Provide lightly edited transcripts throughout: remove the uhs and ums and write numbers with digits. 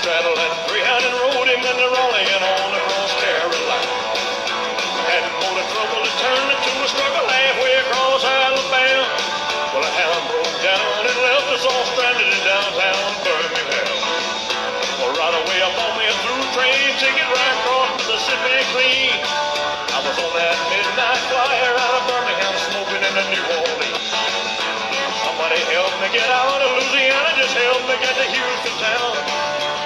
straddled that greyhound and rode him into Raleigh and on across Carolina. Had more to trouble to turn it to a struggle halfway across Alabama. Well, the hound broke down and left us all stranded in downtown Birmingham. Well, right away I bought me a through train ticket right across Mississippi clean. I was on that midnight flyer out of Birmingham smoking into New Orleans. Somebody help me get out of Louisiana, just help me get to Houston town.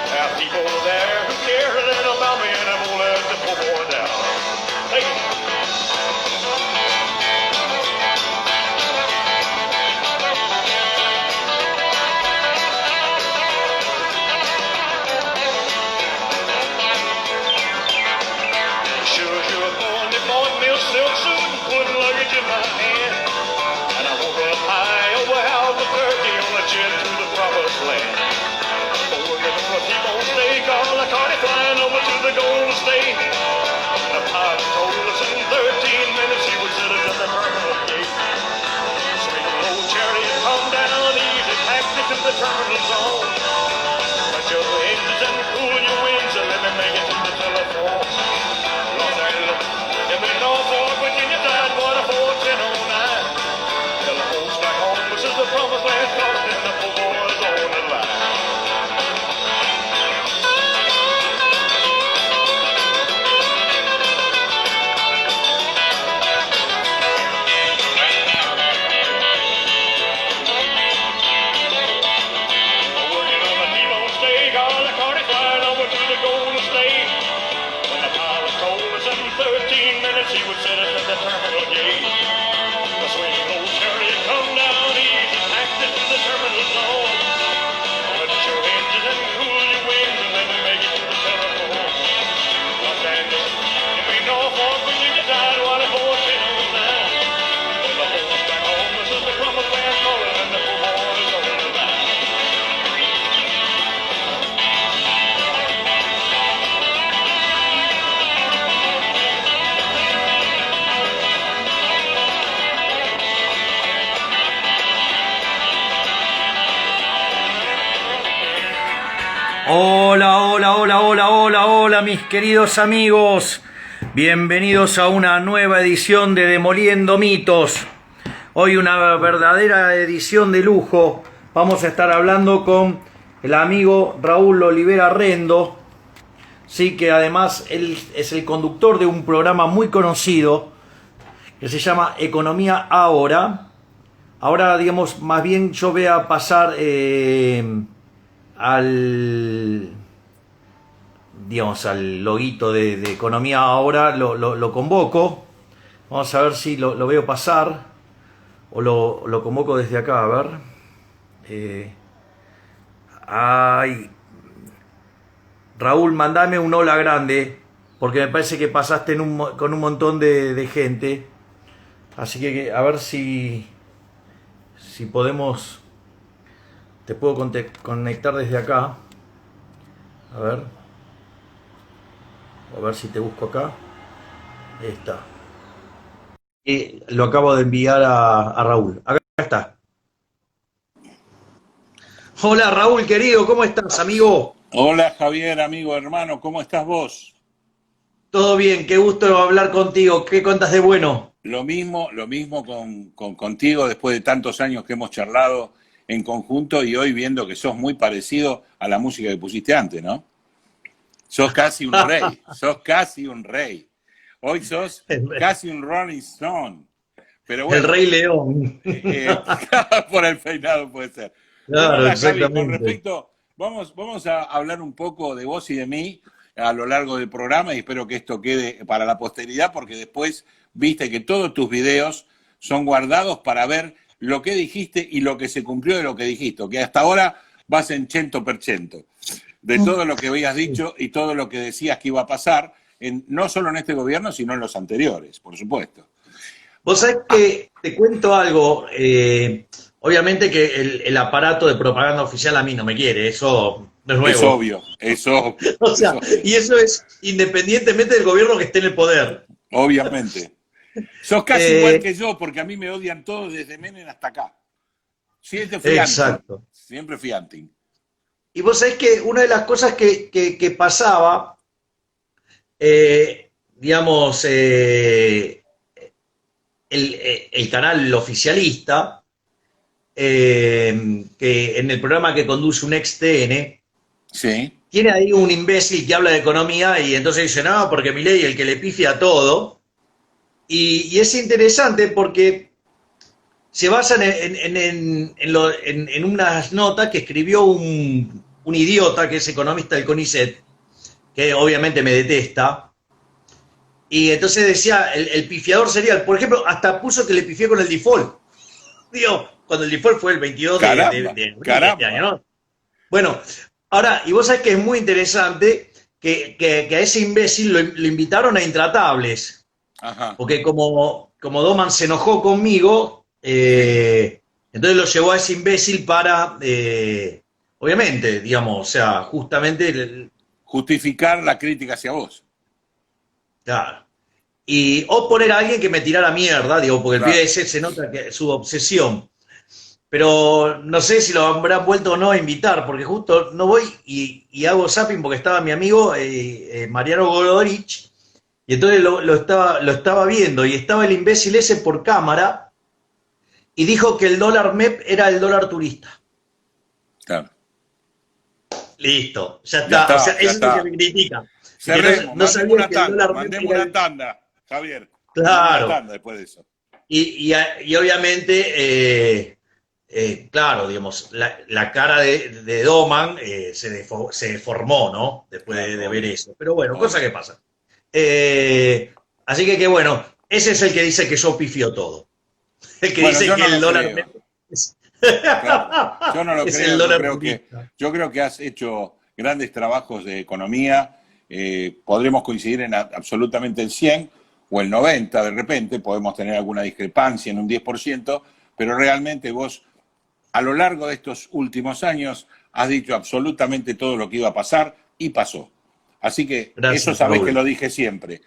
There are people there who care a little about me and I won't let the poor boy down. Hey. Sure, you're born, they bought me a silk suit and put luggage in my hand. And I woke up high over Albuquerque on a jet to the promised land. Working on a T-bone steak, all the carty flying over to the Golden State. The pilot told us in 13 minutes he would set us at the terminal gate. Swing a low chariot, come down easy, taxi to the terminal zone. Cut your engines and cool your wings and let me make it to the telephone. Los Angeles, give me Norfolk, Virginia, Tidewater, 41009. Tell the folks back home this is the promised land, crossing the poor boys on the line. He would set us at the terminal gate. The swinging old chariot come down easy, packed it to the terminal zone. Put your engines and cool your wings and let me make it to the telephone. Los Angeles, if we Norfolk, Virginia, Tidewater, 41009. When the folks back home, this is the promised land calling and the poor boys on the line. Hola, hola, hola, hola, hola, hola, mis queridos amigos. Bienvenidos a una nueva edición de Demoliendo Mitos. Hoy una verdadera edición de lujo. Vamos a estar hablando con el amigo Raúl Olivera Rendo. Sí, que además él es el conductor de un programa muy conocido que se llama Economía Ahora. Ahora, digamos, más bien yo voy a pasar al loguito de Economía Ahora, lo convoco. Vamos a ver si lo veo pasar o lo convoco desde acá, a ver. Raúl, mandame un hola grande, porque me parece que pasaste con un montón de gente. Así que a ver si podemos. Te puedo conectar desde acá. A ver si te busco acá. Ahí está. Lo acabo de enviar a Raúl. Acá está. Hola Raúl, querido, ¿cómo estás, amigo? Hola Javier, amigo, hermano, ¿cómo estás vos? Todo bien, qué gusto hablar contigo. ¿Qué cuentas de bueno? Lo mismo contigo después de tantos años que hemos charlado en conjunto y hoy viendo que sos muy parecido a la música que pusiste antes, ¿no? Sos casi un rey, sos casi un rey. Hoy sos casi un Rolling Stone. Pero bueno, el Rey León. por el peinado puede ser. Claro, bueno, exactamente. Javi, con respecto, vamos a hablar un poco de vos y de mí a lo largo del programa y espero que esto quede para la posteridad porque después viste que todos tus videos son guardados para ver lo que dijiste y lo que se cumplió de lo que dijiste, que hasta ahora vas en 100% de todo lo que habías dicho y todo lo que decías que iba a pasar, no solo en este gobierno, sino en los anteriores, por supuesto. Vos sabés que te cuento algo, obviamente que el aparato de propaganda oficial a mí no me quiere, eso no es nuevo. Es obvio. O sea, y eso es independientemente del gobierno que esté en el poder. Obviamente. Sos casi igual que yo, porque a mí me odian todos desde Menem hasta acá. Siempre fui exacto. Siempre fui anti. Y vos sabés que una de las cosas que pasaba, digamos, el canal oficialista, que en el programa que conduce un ex TN, Sí, tiene ahí un imbécil que habla de economía y entonces dice, no, porque Milei el que le pifia a todo. Y es interesante porque se basan en unas notas que escribió un idiota que es economista del CONICET, que obviamente me detesta. Y entonces decía, el pifiador sería, por ejemplo, hasta puso que le pifió con el default. Digo, cuando el default fue el 22 caramba, de abril de este año, caramba. ¿no? Bueno, ahora, y vos sabés que es muy interesante que a ese imbécil lo invitaron a Intratables, Ajá, porque como Doman se enojó conmigo, sí. entonces lo llevó a ese imbécil para, obviamente, digamos, o sea, justamente, Justificar la crítica hacia vos. claro. Y, o poner a alguien que me tirara mierda, digo, porque el pibe Claro. ese se nota que su obsesión. Pero no sé si lo habrán vuelto o no a invitar, porque justo no voy y hago zapping porque estaba mi amigo Mariano Gorodorich, y entonces lo estaba viendo, y estaba el imbécil ese por cámara, y dijo que el dólar MEP era el dólar turista. Claro. Listo, ya Ya está. O sea, está, ya eso es lo que está. me critica. Y que no, Cerremos, no mandemos sabía una que el tanda, dólar MEP mandemos era una el... tanda, Javier. Mandemos una Claro. tanda después de eso. Y obviamente, claro, digamos, la cara de Doman se deformó, ¿no? Después Claro, de ver obvio, eso. Pero bueno, cosa obvio. que pasa. Así que bueno, ese es el que dice que yo pifio todo. El que Bueno, dice yo que no el lo dólar creo. es, Claro. Yo no lo es el creo, dólar turista. yo creo que has hecho grandes trabajos de economía. Podremos coincidir en absolutamente el 100 o el 90 de repente, podemos tener alguna discrepancia en un 10%, pero realmente vos a lo largo de estos últimos años has dicho absolutamente todo lo que iba a pasar y pasó. Así que eso Gracias, sabés que Raúl. lo dije siempre,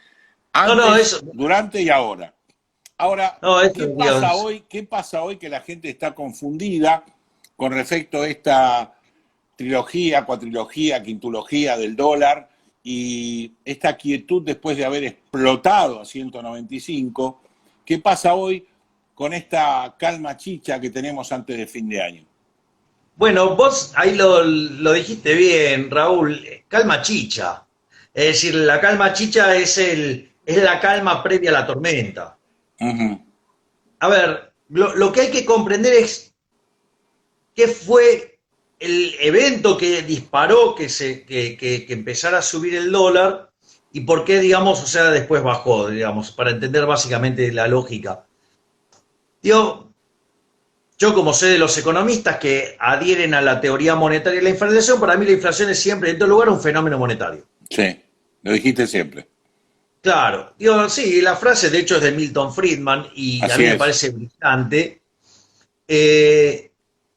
No, no, antes, eso, durante y ahora. Ahora, no, eso, Dios. ¿qué pasa hoy que la gente está confundida con respecto a esta trilogía, cuatrilogía, quintología del dólar y esta quietud después de haber explotado a 195? ¿Qué pasa hoy con esta calma chicha que tenemos antes de fin de año? Bueno, vos ahí lo dijiste bien, Raúl, calma chicha. Es decir, la calma chicha es la calma previa a la tormenta. Ujú. A ver, lo que hay que comprender es qué fue el evento que disparó que empezara a subir el dólar y por qué, digamos, o sea, después bajó, digamos, para entender básicamente la lógica. Digo, yo como sé de los economistas que adhieren a la teoría monetaria de la inflación, para mí la inflación es siempre, en todo lugar, un fenómeno monetario. Sí, lo dijiste siempre. Claro, digo, sí, la frase de hecho es de Milton Friedman y a Así mí me es. parece brillante. Eh,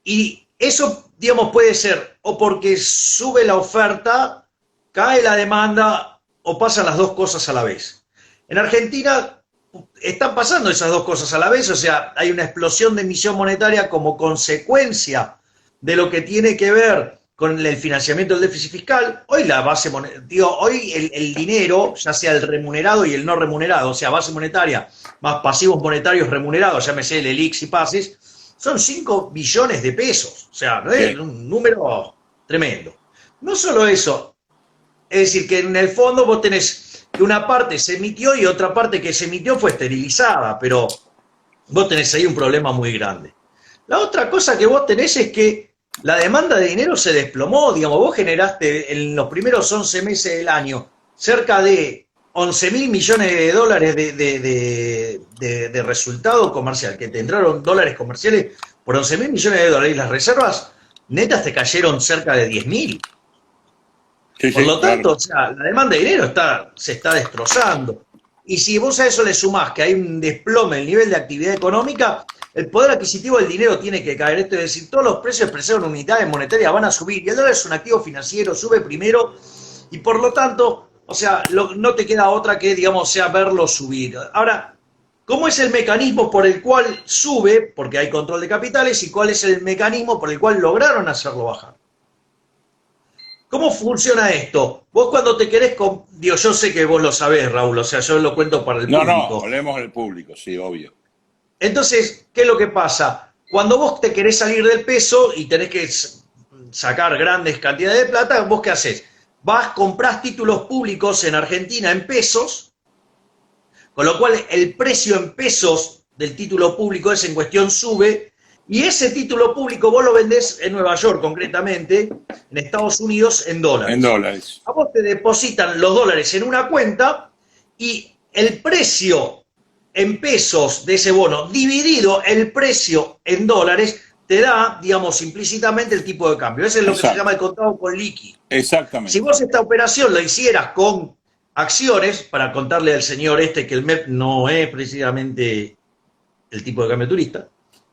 y eso, digamos, puede ser o porque sube la oferta, cae la demanda o pasan las dos cosas a la vez. En Argentina están pasando esas dos cosas a la vez, o sea, hay una explosión de emisión monetaria como consecuencia de lo que tiene que ver con el financiamiento del déficit fiscal. Hoy la base monetaria, hoy el dinero, ya sea el remunerado y el no remunerado, o sea, base monetaria más pasivos monetarios remunerados, llámese el ELIX y PASES, son 5 billones de pesos, o sea, ¿no es Sí, un número tremendo? No solo eso, es decir, que en el fondo vos tenés que una parte se emitió y otra parte que se emitió fue esterilizada, pero vos tenés ahí un problema muy grande. La otra cosa que vos tenés es que la demanda de dinero se desplomó, digamos, vos generaste en los primeros 11 meses del año cerca de 11 mil millones de dólares de resultado comercial, que te entraron dólares comerciales por 11 mil millones de dólares y las reservas netas te cayeron cerca de 10 mil. sí, Por sí, lo tanto, claro. o sea, la demanda de dinero se está destrozando. Y si vos a eso le sumás que hay un desplome en el nivel de actividad económica, el poder adquisitivo del dinero tiene que caer. Esto es decir, todos los precios expresados en unidades monetarias van a subir. Y el dólar es un activo financiero, sube primero. Y por lo tanto, o sea, no te queda otra que, digamos, sea verlo subir. Ahora, ¿cómo es el mecanismo por el cual sube? Porque hay control de capitales. ¿Y cuál es el mecanismo por el cual lograron hacerlo bajar? ¿cómo funciona esto? Vos cuando te querés, digo, yo sé que vos lo sabés, Raúl, o sea, yo lo cuento para el No, público. no, hablemos del público, sí, obvio. Entonces, ¿qué es lo que pasa? Cuando vos te querés salir del peso y tenés que sacar grandes cantidades de plata, ¿vos qué haces? Vas, comprás títulos públicos en Argentina en pesos, con lo cual el precio en pesos del título público ese en cuestión sube, y ese título público vos lo vendés en Nueva York, concretamente, en Estados Unidos, en dólares. En dólares. A vos te depositan los dólares en una cuenta y el precio en pesos de ese bono dividido el precio en dólares te da, digamos, implícitamente el tipo de cambio. Ese es lo que se llama el contado con liqui. Exactamente. Si vos esta operación la hicieras con acciones, para contarle al señor este que el MEP no es precisamente el tipo de cambio turista,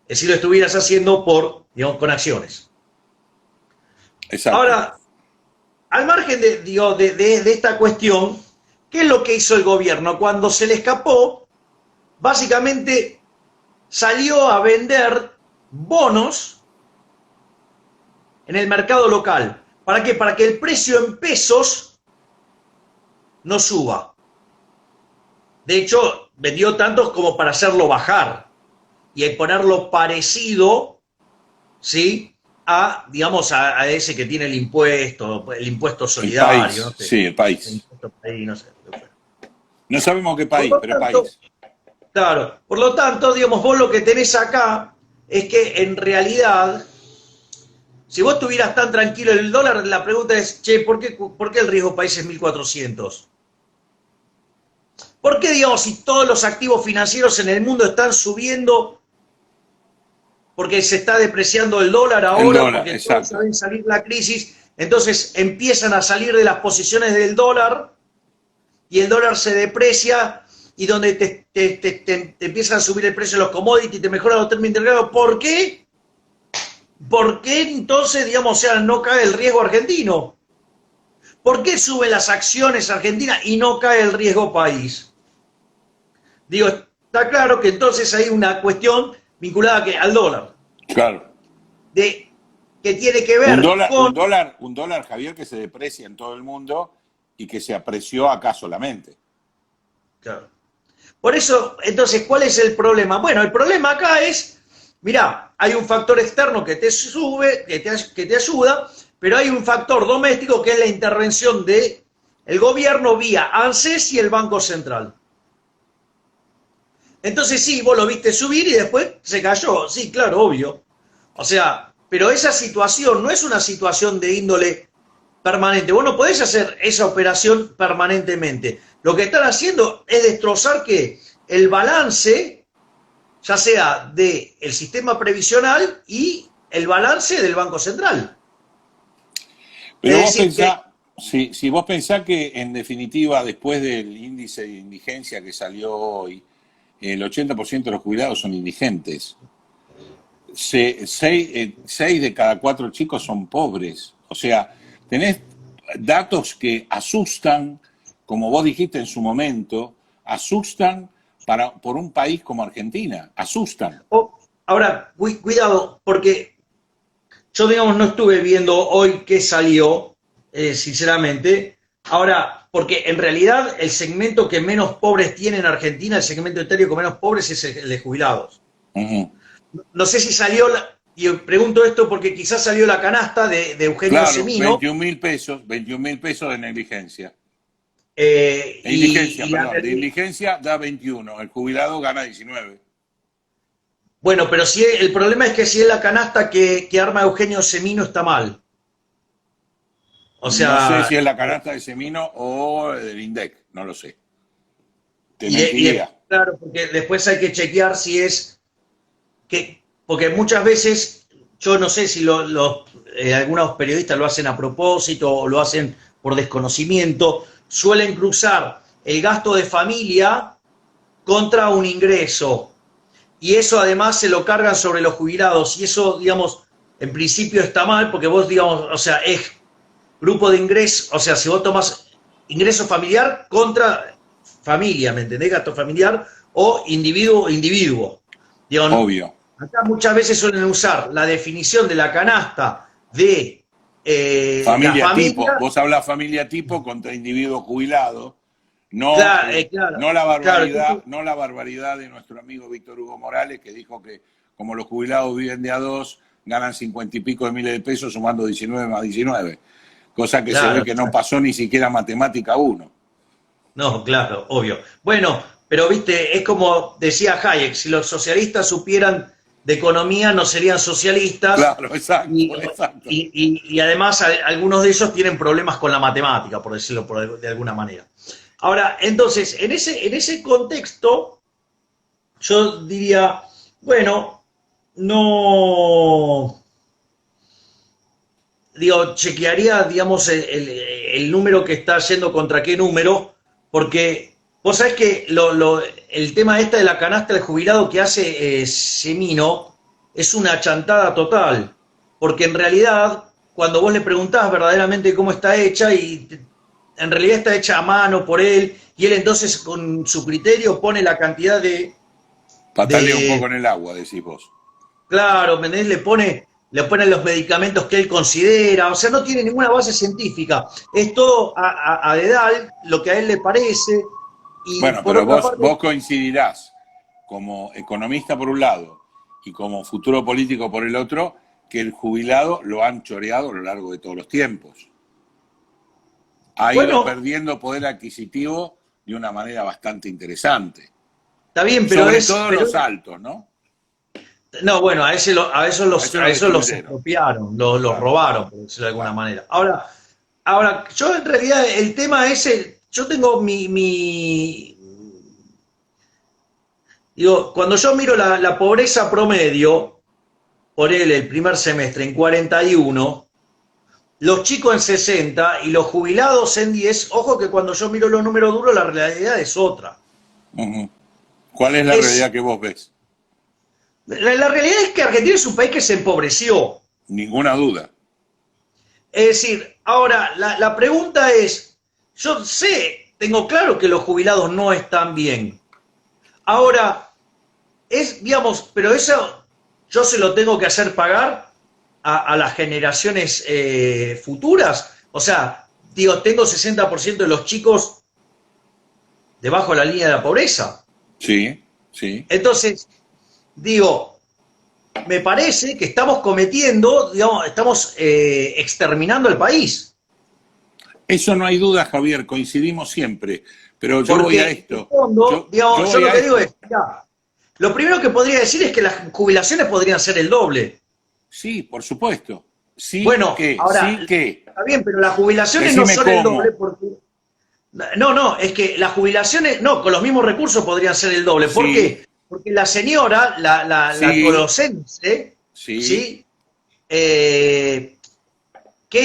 es si lo estuvieras haciendo por, digamos, con acciones. Exacto. Ahora, al margen de esta cuestión, ¿qué es lo que hizo el gobierno? Cuando se le escapó, básicamente salió a vender bonos en el mercado local. ¿Para qué? Para que el precio en pesos no suba. De hecho, vendió tantos como para hacerlo bajar y ponerlo parecido, ¿sí?, a, digamos, a ese que tiene el impuesto solidario. El país, no sé, sí, el país. el impuesto país, no sé. No sabemos qué país, pero tanto, país. Claro, por lo tanto, digamos, vos lo que tenés acá es que en realidad, si vos estuvieras tan tranquilo el dólar, la pregunta es, che, ¿por qué el riesgo país es 1400? ¿Por qué, digamos, si todos los activos financieros en el mundo están subiendo porque se está depreciando el dólar ahora, porque todos saben salir de la crisis, entonces empiezan a salir de las posiciones del dólar y el dólar se deprecia y donde te empiezan a subir el precio de los commodities, te mejoran los términos de intercambio? ¿Por qué? ¿Por qué entonces, digamos, o sea, no cae el riesgo argentino? ¿Por qué suben las acciones argentinas y no cae el riesgo país? Digo, está claro que entonces hay una cuestión vinculada al dólar. Claro. Que tiene que ver con... Un dólar, Javier, que se deprecia en todo el mundo y que se apreció acá solamente. Claro. Por eso, entonces, ¿cuál es el problema? Bueno, el problema acá es, mirá, hay un factor externo que te sube, que te ayuda, pero hay un factor doméstico que es la intervención del gobierno vía ANSES y el Banco Central. Entonces sí, vos lo viste subir y después se cayó. Sí, claro, obvio. O sea, pero esa situación no es una situación de índole permanente. Vos no podés hacer esa operación permanentemente. Lo que están haciendo es destrozar que el balance, ya sea del sistema previsional y el balance del Banco Central. Pero vos pensás, si vos pensás que en definitiva, después del índice de indigencia que salió hoy, el 80% de los jubilados son indigentes. 6 de cada 4 chicos son pobres. O sea, tenés datos que asustan, como vos dijiste en su momento, asustan por un país como Argentina. Asustan. Ahora, cuidado, porque yo, digamos, no estuve viendo hoy qué salió, sinceramente. Ahora, porque en realidad el segmento que menos pobres tiene en Argentina, el segmento etario con menos pobres es el de jubilados. No sé si salió, y pregunto esto porque quizás salió la canasta de Eugenio Semino. 21.000 pesos de negligencia. De indigencia da 21, el jubilado gana 19. Bueno, pero si el problema es que si es la canasta que arma Eugenio Semino está mal. O sea, no sé si es la canasta de Semino o del INDEC, no lo sé. Te mentiría. Claro, porque después hay que chequear si es que, porque muchas veces, yo no sé si algunos periodistas lo hacen a propósito o lo hacen por desconocimiento, suelen cruzar el gasto de familia contra un ingreso. Y eso además se lo cargan sobre los jubilados. Y eso, digamos, en principio está mal, porque vos, digamos, o sea, es grupo de ingreso, o sea, si vos tomás ingreso familiar contra familia, ¿me entendés? Gasto familiar o individuo. Digo, obvio. Acá muchas veces suelen usar la definición de la canasta de Familia la familia, tipo, vos hablás familia tipo contra individuo jubilado, no, claro, claro, no la claro, barbaridad, no la barbaridad de nuestro amigo Víctor Hugo Morales, que dijo que como los jubilados viven de a dos, ganan 50 y pico de miles de pesos sumando 19 más 19, cosa que se ve claro, que no pasó ni siquiera matemática 1. no, claro, obvio. Bueno, pero viste, es como decía Hayek, si los socialistas supieran de economía no serían socialistas Claro, exacto, exacto. y además algunos de ellos tienen problemas con la matemática, por decirlo de alguna manera. Ahora, entonces, en ese contexto, yo diría, bueno, no, digo, chequearía, digamos, el número que está yendo contra qué número, porque vos sabés que el tema este de la canasta del jubilado que hace Semino es una chantada total, porque en realidad, cuando vos le preguntás verdaderamente cómo está hecha, en realidad está hecha a mano por él, y él entonces con su criterio pone la cantidad Patalea un de poco en el agua, decís vos. claro, ¿me entendés? Le pone los medicamentos que él considera, o sea, no tiene ninguna base científica, es todo a dedal, lo que a él le parece, y Bueno, por pero otra parte, vos coincidirás como economista por un lado y como futuro político por el otro, que el jubilado lo han choreado a lo largo de todos los tiempos. Ha ido bueno, perdiendo poder adquisitivo de una manera bastante interesante. está bien, Sobre todo los altos, ¿no? no, bueno, A eso lo los destruyeron. expropiaron, los Claro, robaron, por decirlo de alguna claro. manera. Ahora, yo en realidad el tema ese, yo tengo digo, cuando yo miro la pobreza promedio, por él el primer semestre en 41, los chicos en 60 y los jubilados en 10, ojo que cuando yo miro los números duros la realidad es otra. Uh-huh. ¿Cuál es la Es, realidad que vos ves? la realidad es que Argentina es un país que se empobreció. Ninguna duda. Es decir, ahora la pregunta es, yo sé, tengo claro que los jubilados no están bien. Ahora, digamos, pero eso yo se lo tengo que hacer pagar a las generaciones futuras. O sea, digo, tengo 60% de los chicos debajo de la línea de la pobreza. Sí, sí. Entonces, digo, me parece que estamos cometiendo, digamos, estamos exterminando el país. Eso no hay duda, Javier, coincidimos siempre. Pero yo voy a Porque, en el esto. fondo, digamos, yo Voy lo a que digo esto. es, mirá, lo primero que podría decir es que las jubilaciones podrían ser el doble. Sí, por supuesto. Bueno, ahora, sí que. está bien, pero las jubilaciones no Decime son el doble cómo. porque... No, es que las jubilaciones, no, con los mismos recursos podrían ser el doble. ¿Por Sí, qué? Porque la señora, la sí, colosense, sí, ¿sí? ¿Qué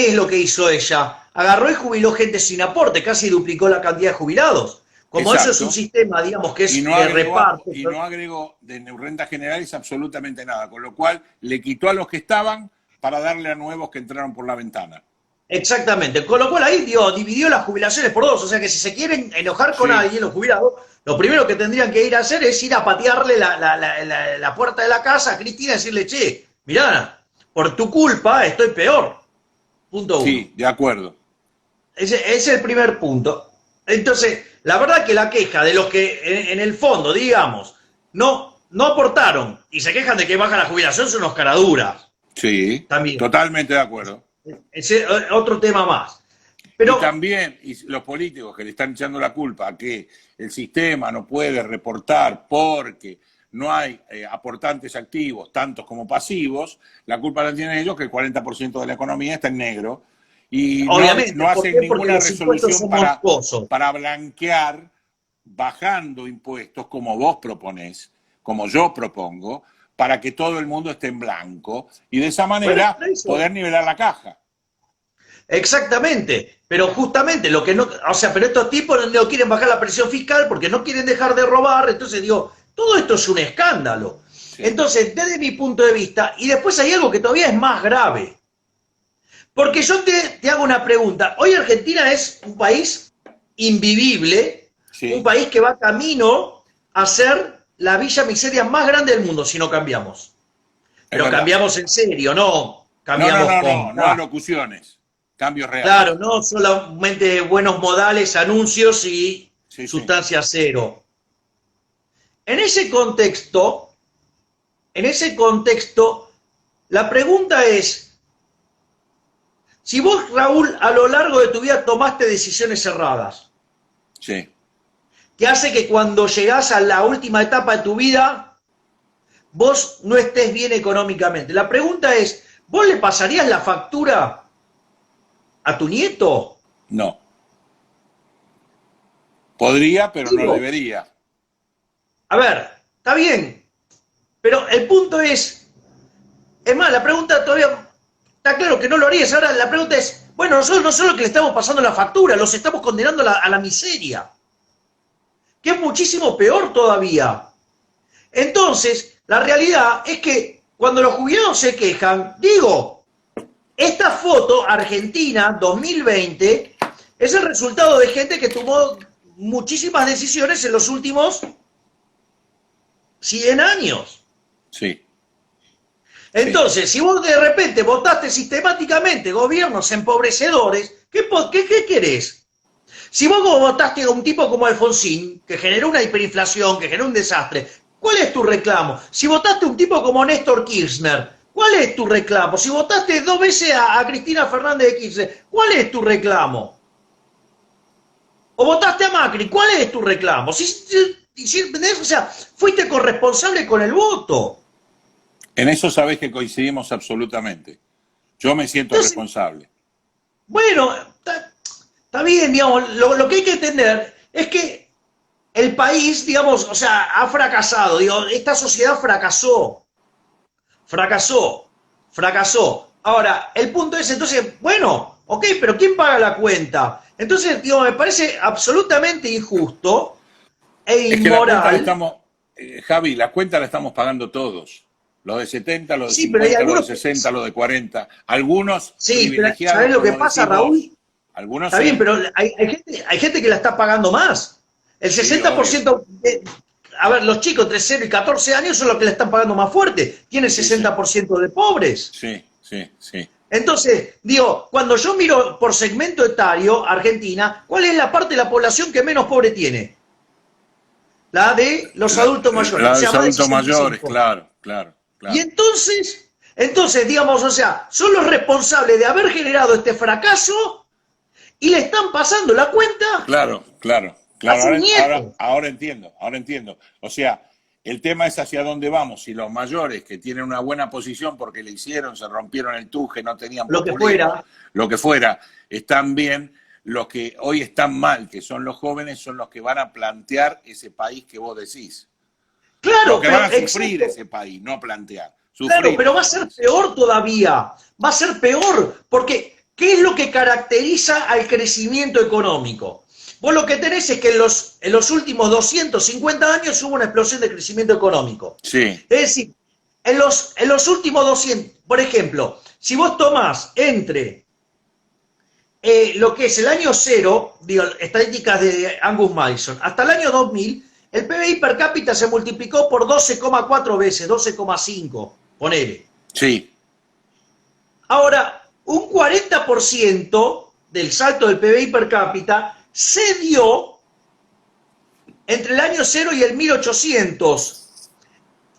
es lo que hizo ella? Agarró y jubiló gente sin aporte, casi duplicó la cantidad de jubilados. Como eso es un exacto. sistema, digamos, que Y es no de agregó, reparto. y no agregó de rentas generales absolutamente nada, con lo cual le quitó a los que estaban para darle a nuevos que entraron por la ventana. Exactamente. Con lo cual ahí dividió las jubilaciones por dos. O sea que si se quieren enojar con Sí, alguien, los jubilados, lo primero que tendrían que ir a hacer es ir a patearle la puerta de la casa a Cristina y decirle, che, mirá, por tu culpa estoy peor. Punto uno. sí, de acuerdo. Ese es el primer punto. Entonces, la verdad que la queja de los que en el fondo, digamos, no aportaron y se quejan de que baja la jubilación son unos caraduras. Sí, También. totalmente de acuerdo. Ese es otro tema más. Y Pero, también los políticos que le están echando la culpa a que el sistema no puede reportar porque no hay aportantes activos, tantos como pasivos, la culpa la tienen ellos que el 40% de la economía está en negro y obviamente, no ¿por hacen qué? Porque ninguna los impuestos resolución son monstruosos. para blanquear bajando impuestos como vos proponés, como yo propongo, para que todo el mundo esté en blanco y de esa Bueno, manera eso, poder nivelar la caja. exactamente, pero justamente lo que no, o sea, pero estos tipos no quieren bajar la presión fiscal porque no quieren dejar de robar, entonces digo, todo esto es un escándalo. Sí. Entonces, desde mi punto de vista, y después hay algo que todavía es más grave, porque yo te hago una pregunta, hoy Argentina es un país invivible, Sí. un país que va camino a ser la villa miseria más grande del mundo si no cambiamos. Es Pero verdad. cambiamos en serio, no cambiamos no alocuciones, cambios reales. Claro, no solamente buenos modales, anuncios y Sí, sustancia cero. En ese contexto, la pregunta es, si vos, Raúl, a lo largo de tu vida tomaste decisiones erradas, sí. que hace que cuando llegás a la última etapa de tu vida, vos no estés bien económicamente. La pregunta es, ¿vos le pasarías la factura a tu nieto? No. Podría, pero no Digo, debería. a ver, está bien, pero el punto es más, la pregunta todavía está claro que no lo harías. Ahora la pregunta es, bueno, nosotros no solo que le estamos pasando la factura, los estamos condenando a la miseria, que es muchísimo peor todavía. Entonces, la realidad es que cuando los jubilados se quejan, digo, esta foto, Argentina 2020, es el resultado de gente que tomó muchísimas decisiones en los últimos 100 años. Sí. Entonces, si vos de repente votaste sistemáticamente gobiernos empobrecedores, ¿qué querés? Si vos votaste a un tipo como Alfonsín, que generó una hiperinflación, que generó un desastre, ¿cuál es tu reclamo? Si votaste a un tipo como Néstor Kirchner, ¿cuál es tu reclamo? Si votaste 2 veces a Cristina Fernández de Kirchner, ¿cuál es tu reclamo? O votaste a Macri, ¿cuál es tu reclamo? O sea, fuiste corresponsable con el voto. En eso sabés que coincidimos absolutamente. Yo me siento responsable. Bueno, está bien, digamos, lo que hay que entender es que el país, digamos, o sea, ha fracasado, digo, esta sociedad fracasó. Ahora, el punto es entonces, bueno, ok, pero ¿quién paga la cuenta? Entonces, digo, me parece absolutamente injusto e inmoral. Javi, la cuenta la estamos pagando todos. Los de 70, los de Sí, 50, los de 60, los de 40. Algunos sí, pero privilegiados. ¿sabés lo que pasa, Raúl? Algunos Está bien, pero hay gente que la está pagando más. El 60%, a ver, los chicos entre 0 y 14 años son los que la están pagando más fuerte. Tiene 60% de pobres. Sí. Entonces, digo, cuando yo miro por segmento etario Argentina, ¿cuál es la parte de la población que menos pobre tiene? La de los adultos mayores. La de los más de adultos mayores, 65. claro. Y entonces, digamos, o sea, son los responsables de haber generado este fracaso y le están pasando la cuenta. Claro. A sus nietos. Ahora entiendo. O sea, el tema es hacia dónde vamos. Si los mayores que tienen una buena posición porque le hicieron, se rompieron el tuje, no tenían populismo, lo que fuera, están bien. Los que hoy están mal, que son los jóvenes, son los que van a plantear ese país que vos decís. Claro, los que van a sufrir ese país, no plantear. Sufrir. Claro, pero va a ser peor todavía. Va a ser peor, porque ¿qué es lo que caracteriza al crecimiento económico? Vos lo que tenés es que en los últimos 250 años hubo una explosión de crecimiento económico. Sí. Es decir, en los últimos 200, por ejemplo, si vos tomás entre lo que es el año 0, digo, estadísticas de Angus Madison, hasta el año 2000, el PBI per cápita se multiplicó por 12,4 veces, 12,5, ponele. Sí. Ahora, un 40% del salto del PBI per cápita se dio entre el año 0 y el 1800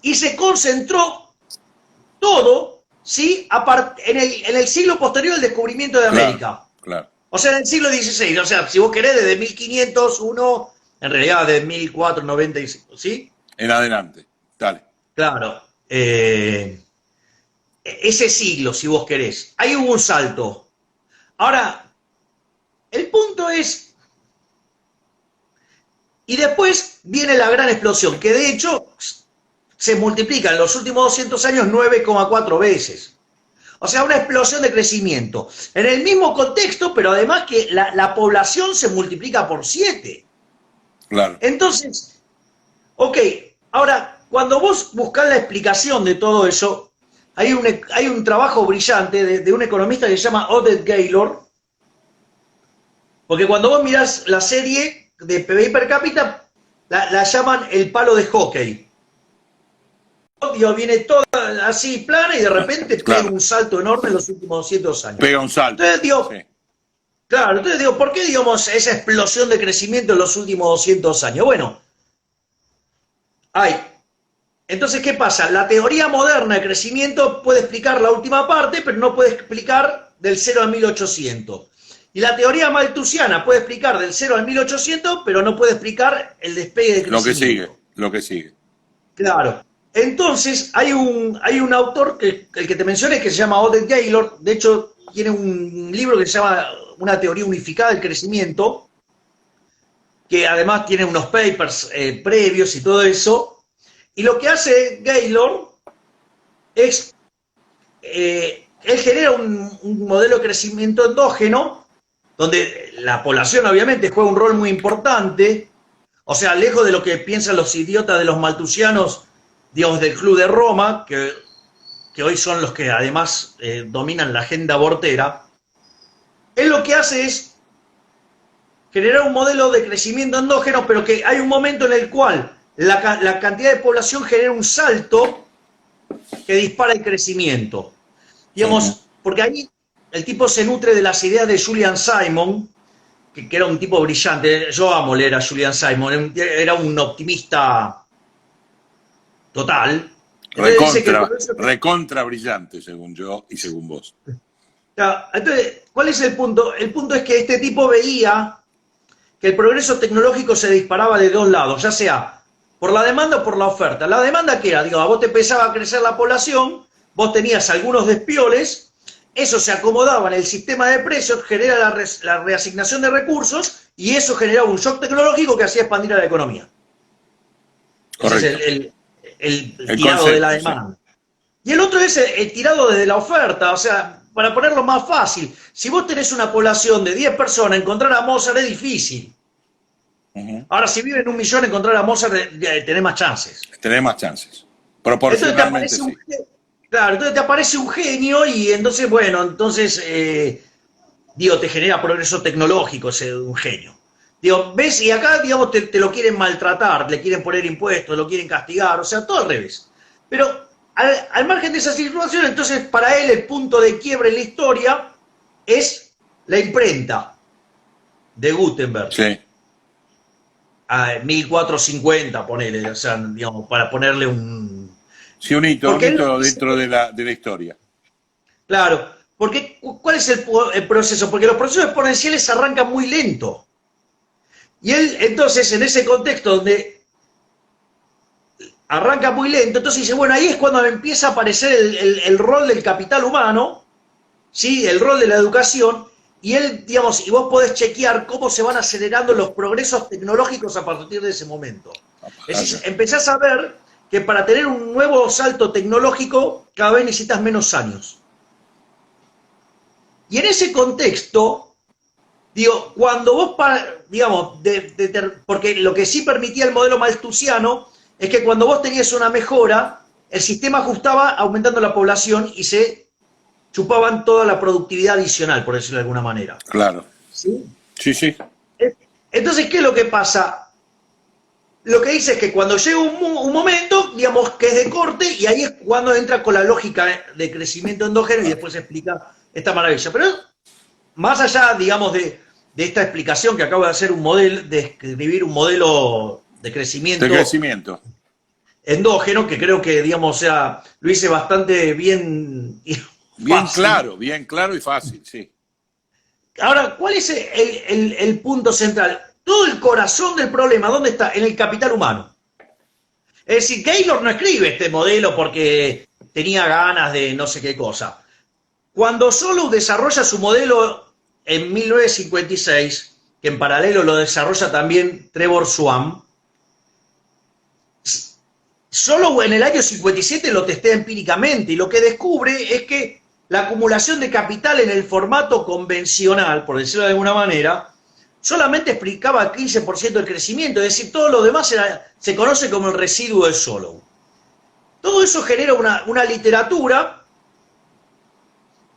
y se concentró todo, ¿sí? En el siglo posterior al descubrimiento de América. Claro. O sea, en el siglo XVI, o sea, si vos querés, desde 1501, en realidad de 1495, ¿sí? En adelante, dale. Claro. Ese siglo, si vos querés. Ahí hubo un salto. Ahora, el punto es... Y después viene la gran explosión, que de hecho se multiplica en los últimos 200 años 9,4 veces. O sea, una explosión de crecimiento. En el mismo contexto, pero además que la población se multiplica por 7. Claro. Entonces, ok, ahora, cuando vos buscás la explicación de todo eso, hay un trabajo brillante de un economista que se llama Oded Gaylor, porque cuando vos mirás la serie de PBI per cápita, la llaman el palo de hockey. digo, viene toda así plana y de repente Claro. pega un salto enorme en los últimos 200 años. Pega un salto. Entonces digo, Sí. claro, entonces digo, ¿por qué digamos esa explosión de crecimiento en los últimos 200 años? Bueno, entonces, ¿qué pasa? La teoría moderna de crecimiento puede explicar la última parte, pero no puede explicar del 0 al 1800. Y la teoría malthusiana puede explicar del 0 al 1800, pero no puede explicar el despegue de crecimiento. Lo que sigue. Claro. Entonces, hay un autor, el que te mencioné, que se llama Oded Gaylor. De hecho, tiene un libro que se llama Una teoría unificada del crecimiento, que además tiene unos papers previos y todo eso. Y lo que hace Gaylor es, él genera un modelo de crecimiento endógeno, donde la población obviamente juega un rol muy importante, o sea, lejos de lo que piensan los idiotas de los malthusianos, digamos, del Club de Roma, que hoy son los que además dominan la agenda abortera. Él lo que hace es generar un modelo de crecimiento endógeno, pero que hay un momento en el cual la cantidad de población genera un salto que dispara el crecimiento. Digamos, porque ahí el tipo se nutre de las ideas de Julian Simon, que era un tipo brillante. Yo amo leer a Julian Simon, era un optimista total. Recontra brillante, según yo y según vos. Entonces, ¿cuál es el punto? El punto es que este tipo veía que el progreso tecnológico se disparaba de dos lados, ya sea por la demanda o por la oferta. La demanda, ¿qué era? Digo, a vos te empezaba a crecer la población, vos tenías algunos despioles, eso se acomodaba en el sistema de precios, genera la reasignación de recursos y eso generaba un shock tecnológico que hacía expandir a la economía. Correcto. Ese es el tirado concepto, de la demanda. Sí. Y el otro es el tirado desde la oferta, o sea, para ponerlo más fácil, si vos tenés una población de 10 personas, encontrar a Mozart es difícil. Ahora, si viven 1 millón, encontrar a Mozart tenés más chances. Tenés más chances. Proporcionalmente sí. Claro, entonces te aparece un genio y entonces, bueno, entonces, digo, te genera progreso tecnológico ese un genio. Digo, ¿ves? Y acá, digamos, te lo quieren maltratar, le quieren poner impuestos, lo quieren castigar, o sea, todo al revés. Pero al margen de esa situación, entonces, para él el punto de quiebre en la historia es la imprenta de Gutenberg. Sí. A 1450, ponele, o sea, digamos, para ponerle un... Sí, un hito dentro de la historia. Claro, porque ¿cuál es el proceso? Porque los procesos exponenciales arrancan muy lento. Y él, entonces, en ese contexto donde arranca muy lento, entonces dice, bueno, ahí es cuando empieza a aparecer el rol del capital humano, ¿sí? El rol de la educación, y él, digamos, y vos podés chequear cómo se van acelerando los progresos tecnológicos a partir de ese momento. Es decir, empezás a ver que para tener un nuevo salto tecnológico cada vez necesitas menos años. Y en ese contexto, digo, cuando vos, digamos, porque lo que sí permitía el modelo malthusiano es que cuando vos tenías una mejora, el sistema ajustaba aumentando la población y se chupaban toda la productividad adicional, por decirlo de alguna manera. Claro. ¿Sí? Sí, sí. Entonces, ¿qué es lo que pasa? Lo que dice es que cuando llega un momento, digamos, que es de corte, y ahí es cuando entra con la lógica de crecimiento endógeno y después se explica esta maravilla. Pero más allá, digamos, de esta explicación que acabo de hacer, de escribir un modelo de crecimiento endógeno, que creo que, digamos, o sea, lo hice bastante bien. Bien claro y fácil, sí. Ahora, ¿cuál es el punto central? Todo el corazón del problema, ¿dónde está? En el capital humano. Es decir, Gaylor no escribe este modelo porque tenía ganas de no sé qué cosa. Cuando Solow desarrolla su modelo en 1956, que en paralelo lo desarrolla también Trevor Swan, Solow en el año 57 lo testea empíricamente y lo que descubre es que la acumulación de capital en el formato convencional, por decirlo de alguna manera, solamente explicaba el 15% del crecimiento, es decir, todo lo demás se conoce como el residuo de Solow. Todo eso genera una literatura,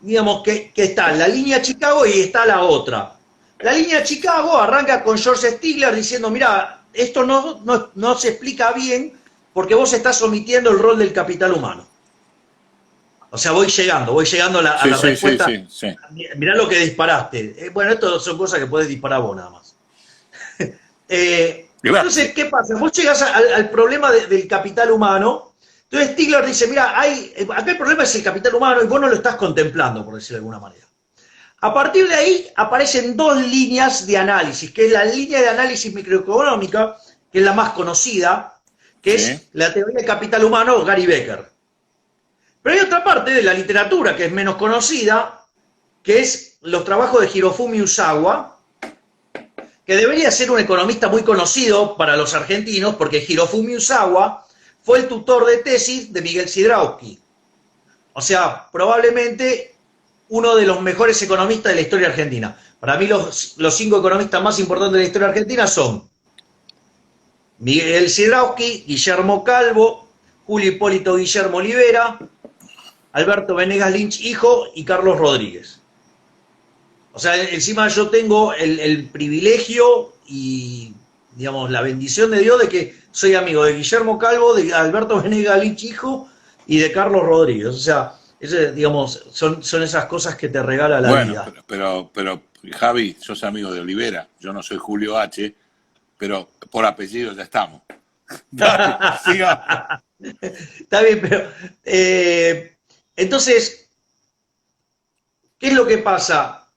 digamos, que está la línea Chicago y está la otra. La línea Chicago arranca con George Stigler diciendo, mira, esto no se explica bien porque vos estás omitiendo el rol del capital humano. O sea, voy llegando a la respuesta. Sí. Mirá lo que disparaste. Bueno, esto son cosas que podés disparar vos nada más. Entonces, ¿qué pasa? Vos llegás al problema del capital humano. Entonces Stigler dice, mira, acá el problema es el capital humano y vos no lo estás contemplando, por decirlo de alguna manera. A partir de ahí aparecen dos líneas de análisis, que es la línea de análisis microeconómica, que es la más conocida, que es la teoría del capital humano, Gary Becker. Pero hay otra parte de la literatura que es menos conocida, que es los trabajos de Hirofumi Usawa, que debería ser un economista muy conocido para los argentinos, porque Hirofumi Usawa fue el tutor de tesis de Miguel Sidrowski. O sea, probablemente uno de los mejores economistas de la historia argentina. Para mí los 5 economistas más importantes de la historia argentina son Miguel Sidrowski, Guillermo Calvo, Julio Hipólito Guillermo Olivera, Alberto Venegas Lynch hijo y Carlos Rodríguez. O sea, encima yo tengo el privilegio y, digamos, la bendición de Dios de que soy amigo de Guillermo Calvo, de Alberto Venegas Lynch hijo y de Carlos Rodríguez. O sea, digamos, son esas cosas que te regala la vida. Pero Javi, sos amigo de Olivera, yo no soy Julio H., pero por apellido ya estamos. Dale, siga. Está bien, pero entonces, ¿qué es lo que pasa?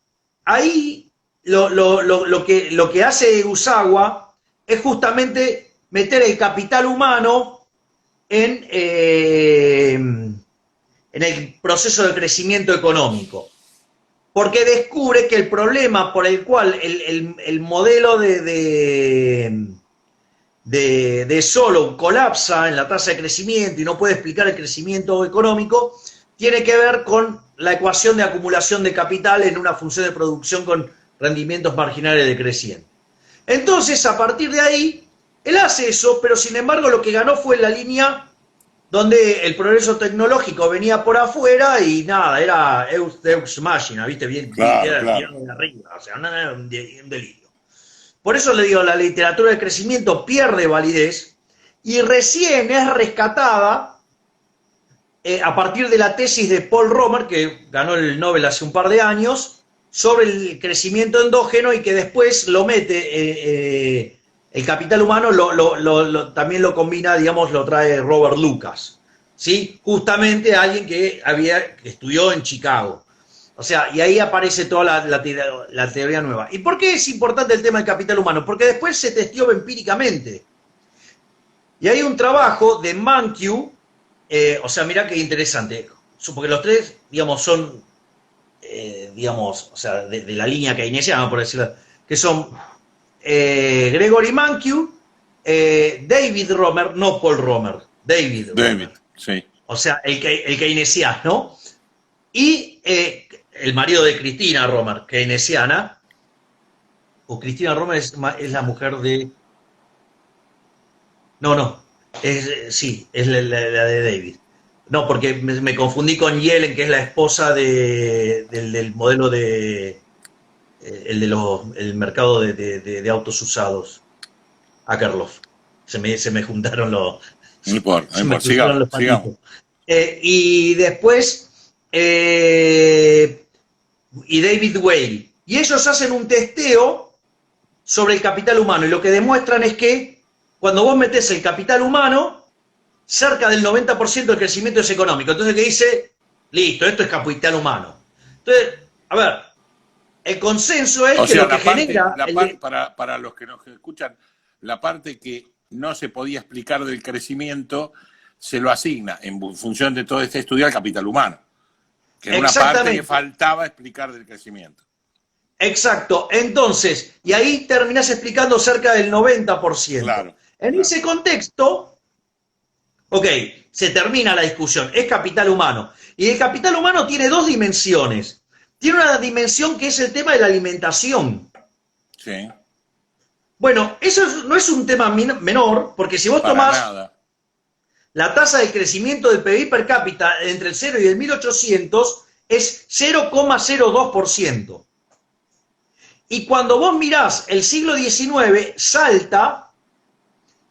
Ahí lo que hace Usawa es justamente meter el capital humano en el proceso de crecimiento económico. Porque descubre que el problema por el cual el modelo de Solow colapsa en la tasa de crecimiento y no puede explicar el crecimiento económico, tiene que ver con la ecuación de acumulación de capital en una función de producción con rendimientos marginales decrecientes. Entonces, a partir de ahí, él hace eso, pero sin embargo lo que ganó fue la línea donde el progreso tecnológico venía por afuera y nada, era Deus Machina, ¿viste? Bien, era de arriba, o sea, no era un delirio. Por eso le digo, la literatura del crecimiento pierde validez y recién es rescatada a partir de la tesis de Paul Romer, que ganó el Nobel hace un par de años, sobre el crecimiento endógeno y que después lo mete, el capital humano también lo combina, digamos, lo trae Robert Lucas, ¿sí? Justamente alguien que estudió en Chicago. O sea, y ahí aparece toda la teoría nueva. ¿Y por qué es importante el tema del capital humano? Porque después se testeó empíricamente. Y hay un trabajo de Mankiw, o sea, mirá qué interesante, porque los tres, digamos, son, digamos, o sea, de la línea keynesiana, por decirlo, que son Gregory Mankiw, David Romer, no Paul Romer, David Romer. Sí. O sea, el keynesiano, ¿no? Y el marido de Cristina Romer, keynesiana, o Cristina Romer es la mujer de... No, sí, es la de David. No, porque me confundí con Yellen, que es la esposa del modelo de... el mercado de autos usados, Akerlof. Se me juntaron los... No importa, sigamos. Y después... y David Weil. Y ellos hacen un testeo sobre el capital humano. Y lo que demuestran es que cuando vos metés el capital humano, cerca del 90% del crecimiento es económico. Entonces, ¿qué dice? Listo, esto es capital humano. Entonces, a ver, el consenso es que lo que genera... Para los que nos escuchan, la parte que no se podía explicar del crecimiento se lo asigna en función de todo este estudio al capital humano, que era una parte que faltaba explicar del crecimiento. Exacto. Entonces, y ahí terminás explicando cerca del 90%. Claro. En ese contexto, ok, se termina la discusión, es capital humano. Y el capital humano tiene dos dimensiones. Tiene una dimensión que es el tema de la alimentación. Sí. Bueno, eso no es un tema menor, porque si vos tomás la tasa de crecimiento del PBI per cápita entre el 0 y el 1800 es 0,02%. Y cuando vos mirás el siglo XIX, salta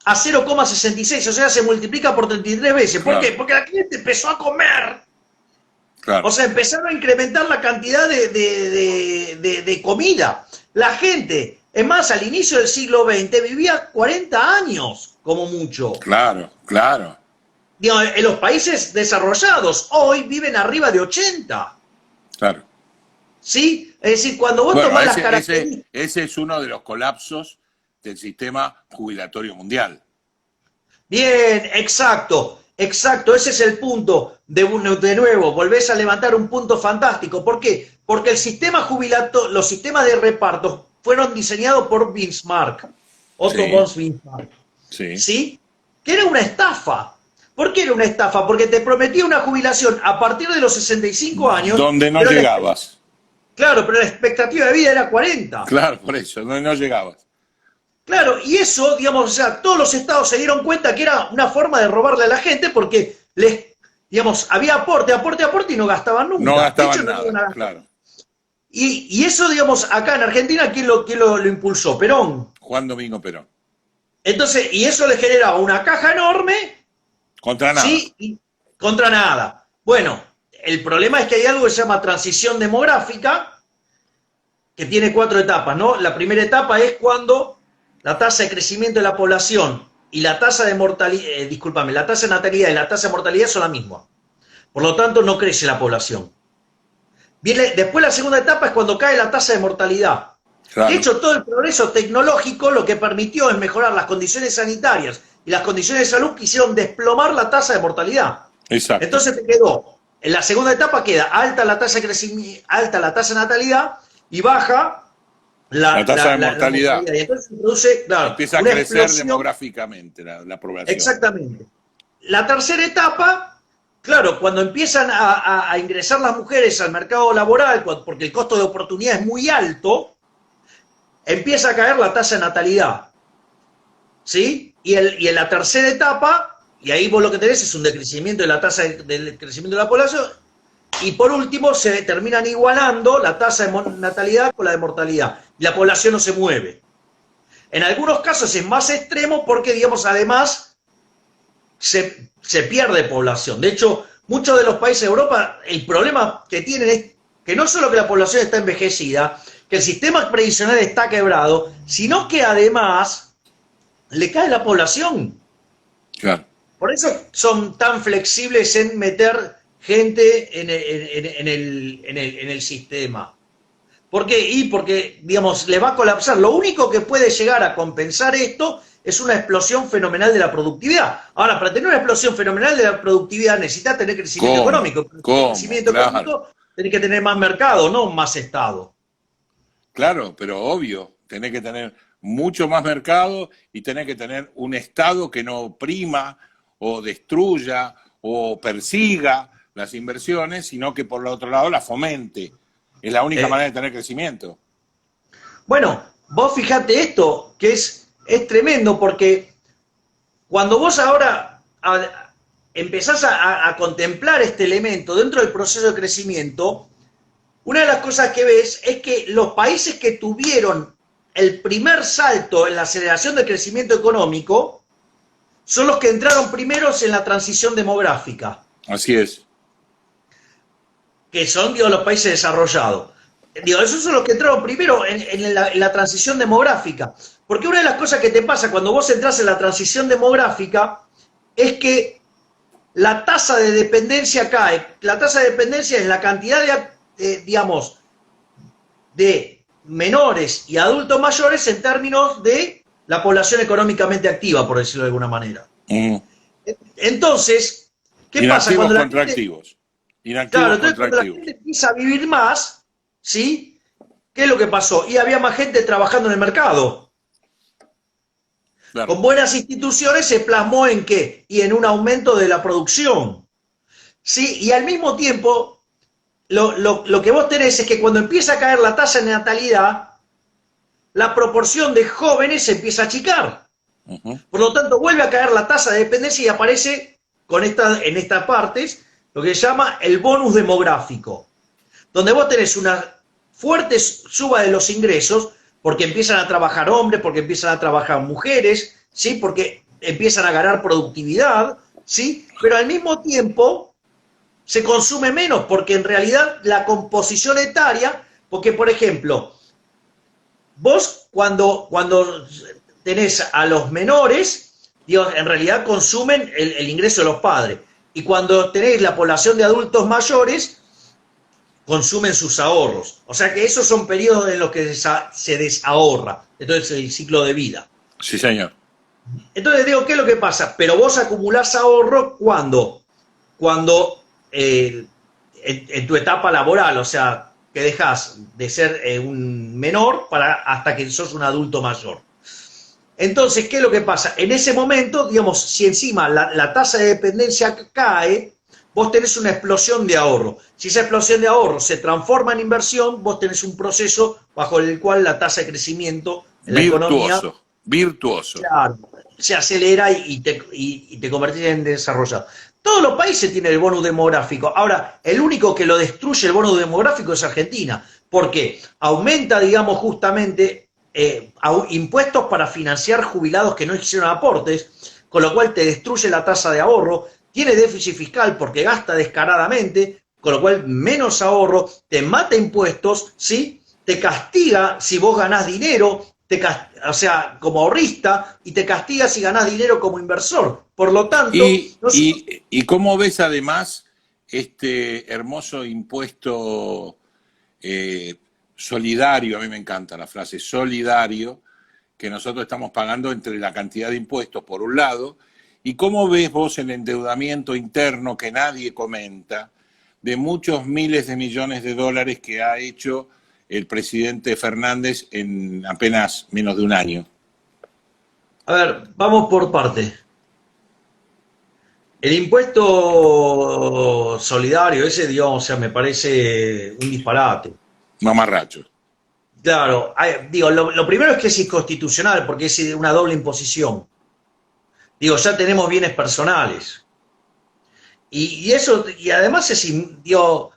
a 0,66, o sea, se multiplica por 33 veces. ¿Por Claro. qué? Porque la gente empezó a comer. Claro. O sea, empezaron a incrementar la cantidad de comida. La gente, es más, al inicio del siglo XX vivía 40 años, como mucho. Claro, claro. Digamos, en los países desarrollados, hoy viven arriba de 80. Claro. ¿Sí? Es decir, cuando vos Bueno, tomás las ese características... es uno de los colapsos del sistema jubilatorio mundial. Bien, exacto, exacto, ese es el punto. De nuevo, volvés a levantar un punto fantástico. ¿Por qué? Porque el sistema jubilatorio, los sistemas de reparto fueron diseñados por Bismarck, Otto Sí. von Bismarck, Sí. ¿sí? Que era una estafa. ¿Por qué era una estafa? Porque te prometía una jubilación a partir de los 65 años. Donde no pero llegabas. claro, pero la expectativa de vida era 40. Claro, por eso, no llegabas. Claro, y eso, digamos, o sea, todos los estados se dieron cuenta que era una forma de robarle a la gente porque les, digamos, había aporte y no gastaban nunca. No De gastaban hecho, no iban a nada, gastar. claro. Y eso, digamos, acá en Argentina, ¿quién lo impulsó? Perón. Juan Domingo Perón. Entonces, y eso le generaba una caja enorme, Contra nada. ¿sí? Y contra nada. Bueno, el problema es que hay algo que se llama transición demográfica, que tiene 4 etapas, ¿no? La primera etapa es cuando la tasa de crecimiento de la población y la tasa de mortalidad, la tasa de natalidad y la tasa de mortalidad son la misma. Por lo tanto, no crece la población. Después la segunda etapa es cuando cae la tasa de mortalidad. Claro. De hecho, todo el progreso tecnológico lo que permitió es mejorar las condiciones sanitarias y las condiciones de salud que hicieron desplomar la tasa de mortalidad. Exacto. Entonces te quedó, en la segunda etapa queda alta la tasa de crecimiento, alta la tasa de natalidad y baja La tasa de mortalidad. Y entonces se produce, claro, Empieza a una crecer explosión. demográficamente la población. Exactamente. La tercera etapa, claro, cuando empiezan a ingresar las mujeres al mercado laboral, porque el costo de oportunidad es muy alto, empieza a caer la tasa de natalidad. ¿Sí? Y en la tercera etapa, y ahí vos lo que tenés es un decrecimiento de la tasa del crecimiento de la población, y por último se terminan igualando la tasa de natalidad con la de mortalidad, y la población no se mueve. En algunos casos es más extremo porque, digamos, además se pierde población. De hecho, muchos de los países de Europa, el problema que tienen es que no solo que la población está envejecida, que el sistema previsional está quebrado, sino que además le cae la población. Claro. Por eso son tan flexibles en meter gente en el sistema. ¿Por qué? Y porque, digamos, le va a colapsar. Lo único que puede llegar a compensar esto es una explosión fenomenal de la productividad. Ahora, para tener una explosión fenomenal de la productividad necesitas tener crecimiento económico. Crecimiento económico tenés que tener más mercado, no más Estado. Claro, pero obvio, tenés que tener mucho más mercado y tenés que tener un Estado que no oprima o destruya o persiga las inversiones, sino que por el otro lado las fomente. Es la única manera de tener crecimiento. Bueno, vos fijate esto, que es tremendo, porque cuando vos ahora empezás a contemplar este elemento dentro del proceso de crecimiento, una de las cosas que ves es que los países que tuvieron el primer salto en la aceleración del crecimiento económico son los que entraron primeros en la transición demográfica. Así es. Que son, digo, los países desarrollados. Digo, esos son los que entraron primero en la transición demográfica. Porque una de las cosas que te pasa cuando vos entras en la transición demográfica es que la tasa de dependencia cae. La tasa de dependencia es la cantidad digamos, de menores y adultos mayores en términos de la población económicamente activa, por decirlo de alguna manera. Entonces, ¿qué pasa cuando la contractivos? Claro, entonces cuando la gente empieza a vivir más, ¿sí? ¿Qué es lo que pasó? Y había más gente trabajando en el mercado. Claro. Con buenas instituciones se plasmó en ¿qué? Y en un aumento de la producción. ¿Sí? Y al mismo tiempo, lo que vos tenés es que cuando empieza a caer la tasa de natalidad, la proporción de jóvenes se empieza a achicar. Por lo tanto, vuelve a caer la tasa de dependencia y aparece en estas partes lo que se llama el bonus demográfico, donde vos tenés una fuerte suba de los ingresos, porque empiezan a trabajar hombres, porque empiezan a trabajar mujeres, ¿sí? Porque empiezan a ganar productividad, ¿sí? Pero al mismo tiempo se consume menos, porque en realidad la composición etaria, porque por ejemplo, vos cuando tenés a los menores, digo, en realidad consumen el ingreso de los padres, y cuando tenés la población de adultos mayores, consumen sus ahorros. O sea que esos son periodos en los que se desahorra. Entonces el ciclo de vida. Sí, señor. Entonces digo, ¿qué es lo que pasa? Pero vos acumulás ahorro cuando en tu etapa laboral, o sea, que dejás de ser un menor hasta que sos un adulto mayor. Entonces, ¿qué es lo que pasa? En ese momento, digamos, si encima la tasa de dependencia cae, vos tenés una explosión de ahorro. Si esa explosión de ahorro se transforma en inversión, vos tenés un proceso bajo el cual la tasa de crecimiento en la economía... Virtuoso. Claro, se acelera y te convertís en desarrollado. Todos los países tienen el bonus demográfico. Ahora, el único que lo destruye el bonus demográfico es Argentina, porque aumenta, digamos, justamente impuestos para financiar jubilados que no hicieron aportes, con lo cual te destruye la tasa de ahorro, tiene déficit fiscal porque gasta descaradamente, con lo cual menos ahorro, te mata impuestos, ¿sí? Te castiga si vos ganás dinero, o sea, como ahorrista, y te castiga si ganás dinero como inversor. Por lo tanto... ¿Y cómo ves además este hermoso impuesto solidario? A mí me encanta la frase solidario, que nosotros estamos pagando entre la cantidad de impuestos, por un lado, y cómo ves vos el endeudamiento interno que nadie comenta, de muchos miles de millones de dólares que ha hecho el presidente Fernández en apenas menos de un año. A ver, vamos por parte. El impuesto solidario ese, digamos, o sea, me parece un disparate. Mamarracho. Claro, digo, lo primero es que es inconstitucional porque es una doble imposición. Digo, ya tenemos bienes personales. Y eso, y además digo,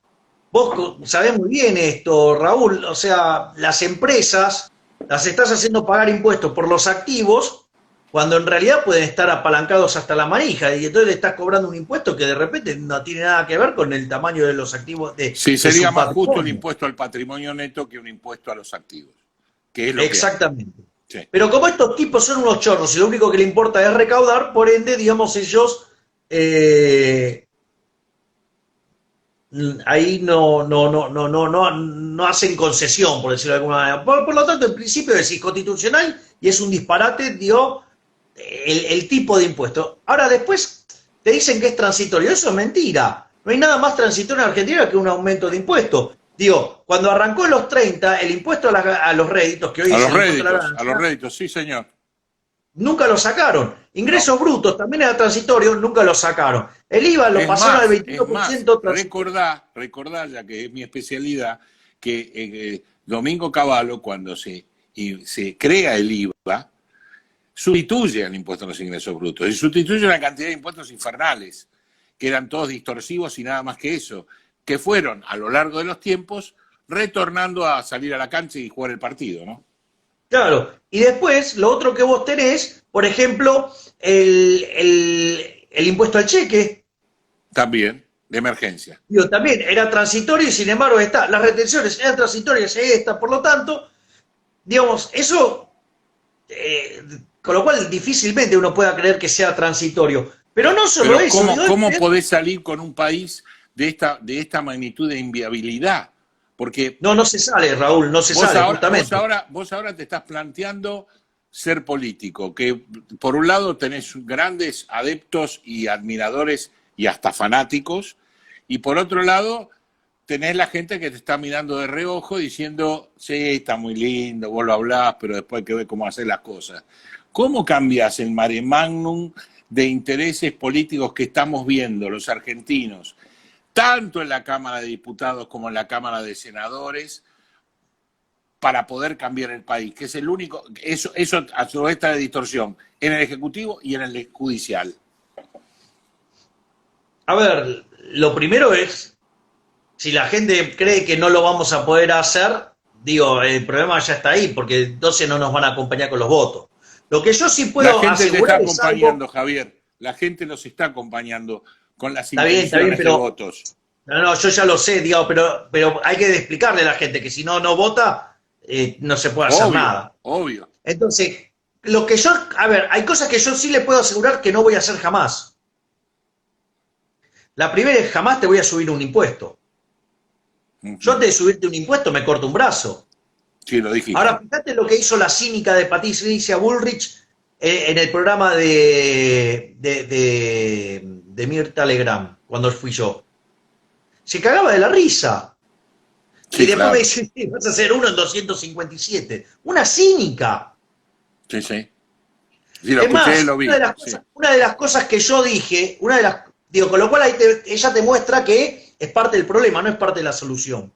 vos sabés muy bien esto, Raúl, o sea, las empresas las estás haciendo pagar impuestos por los activos cuando en realidad pueden estar apalancados hasta la manija, y entonces le estás cobrando un impuesto que de repente no tiene nada que ver con el tamaño de los activos. Sí, sería más justo el impuesto al patrimonio neto que un impuesto a los activos. Que es lo exactamente. Que sí. Pero como estos tipos son unos chorros y lo único que le importa es recaudar, por ende, digamos, ellos... ahí no hacen concesión, por decirlo de alguna manera. Por lo tanto, en principio es inconstitucional y es un disparate, dio el tipo de impuesto. Ahora, después te dicen que es transitorio. Eso es mentira. No hay nada más transitorio en Argentina que un aumento de impuestos. Digo, cuando arrancó en los 30, el impuesto a los réditos, que hoy a es los réditos, a los réditos, sí, señor. Nunca lo sacaron. Ingresos brutos también era transitorio, nunca lo sacaron. El IVA lo pasaron al 21%. Recordá, ya que es mi especialidad, que Domingo Cavallo, cuando se crea el IVA, sustituye al impuesto a los ingresos brutos. Y sustituye una cantidad de impuestos infernales, que eran todos distorsivos y nada más que eso, que fueron a lo largo de los tiempos retornando a salir a la cancha y jugar el partido, ¿no? Claro, y después lo otro que vos tenés, por ejemplo, el impuesto al cheque. También, de emergencia. Digo, también era transitorio y sin embargo las retenciones eran transitorias por lo tanto, digamos, eso, con lo cual difícilmente uno pueda creer que sea transitorio. Pero no solo eso. ¿Cómo podés salir con un país de esta magnitud de inviabilidad? Porque no se sale, Raúl, no se sale, justamente. Vos ahora te estás planteando ser político, que por un lado tenés grandes adeptos y admiradores y hasta fanáticos, y por otro lado tenés la gente que te está mirando de reojo diciendo, sí, está muy lindo, vos lo hablás, pero después hay que ver cómo hacer las cosas. ¿Cómo cambias el mare magnum de intereses políticos que estamos viendo los argentinos, tanto en la Cámara de Diputados como en la Cámara de Senadores, para poder cambiar el país? Que es el único, eso a su vez está de distorsión, en el Ejecutivo y en el Judicial. A ver, lo primero es, si la gente cree que no lo vamos a poder hacer, digo, el problema ya está ahí, porque entonces no nos van a acompañar con los votos. Lo que yo sí La puedo gente te está asegurar es acompañando, algo. Javier. La gente los está acompañando con las Está bien, intenciones de pero. votos. No, no, yo ya lo sé, digo, pero hay que explicarle a la gente que si no vota, no se puede hacer Obvio, nada. obvio. Entonces, lo que yo, a ver, hay cosas que yo sí le puedo asegurar que no voy a hacer jamás. La primera es jamás te voy a subir un impuesto. Yo Ujú. antes de subirte un impuesto me corto un brazo. Sí, lo Ahora, dijiste. fíjate lo que hizo la cínica de Patricia Bullrich en el programa de Mirta Legrand, cuando fui yo. Se cagaba de la risa. Y Sí, después me claro. dice, vas a hacer uno en 257. Una cínica. Sí, sí. Sí, lo Es escuché, más, lo vi. Sí. una de las cosas que yo dije, digo, con lo cual ella te muestra que es parte del problema, no es parte de la solución.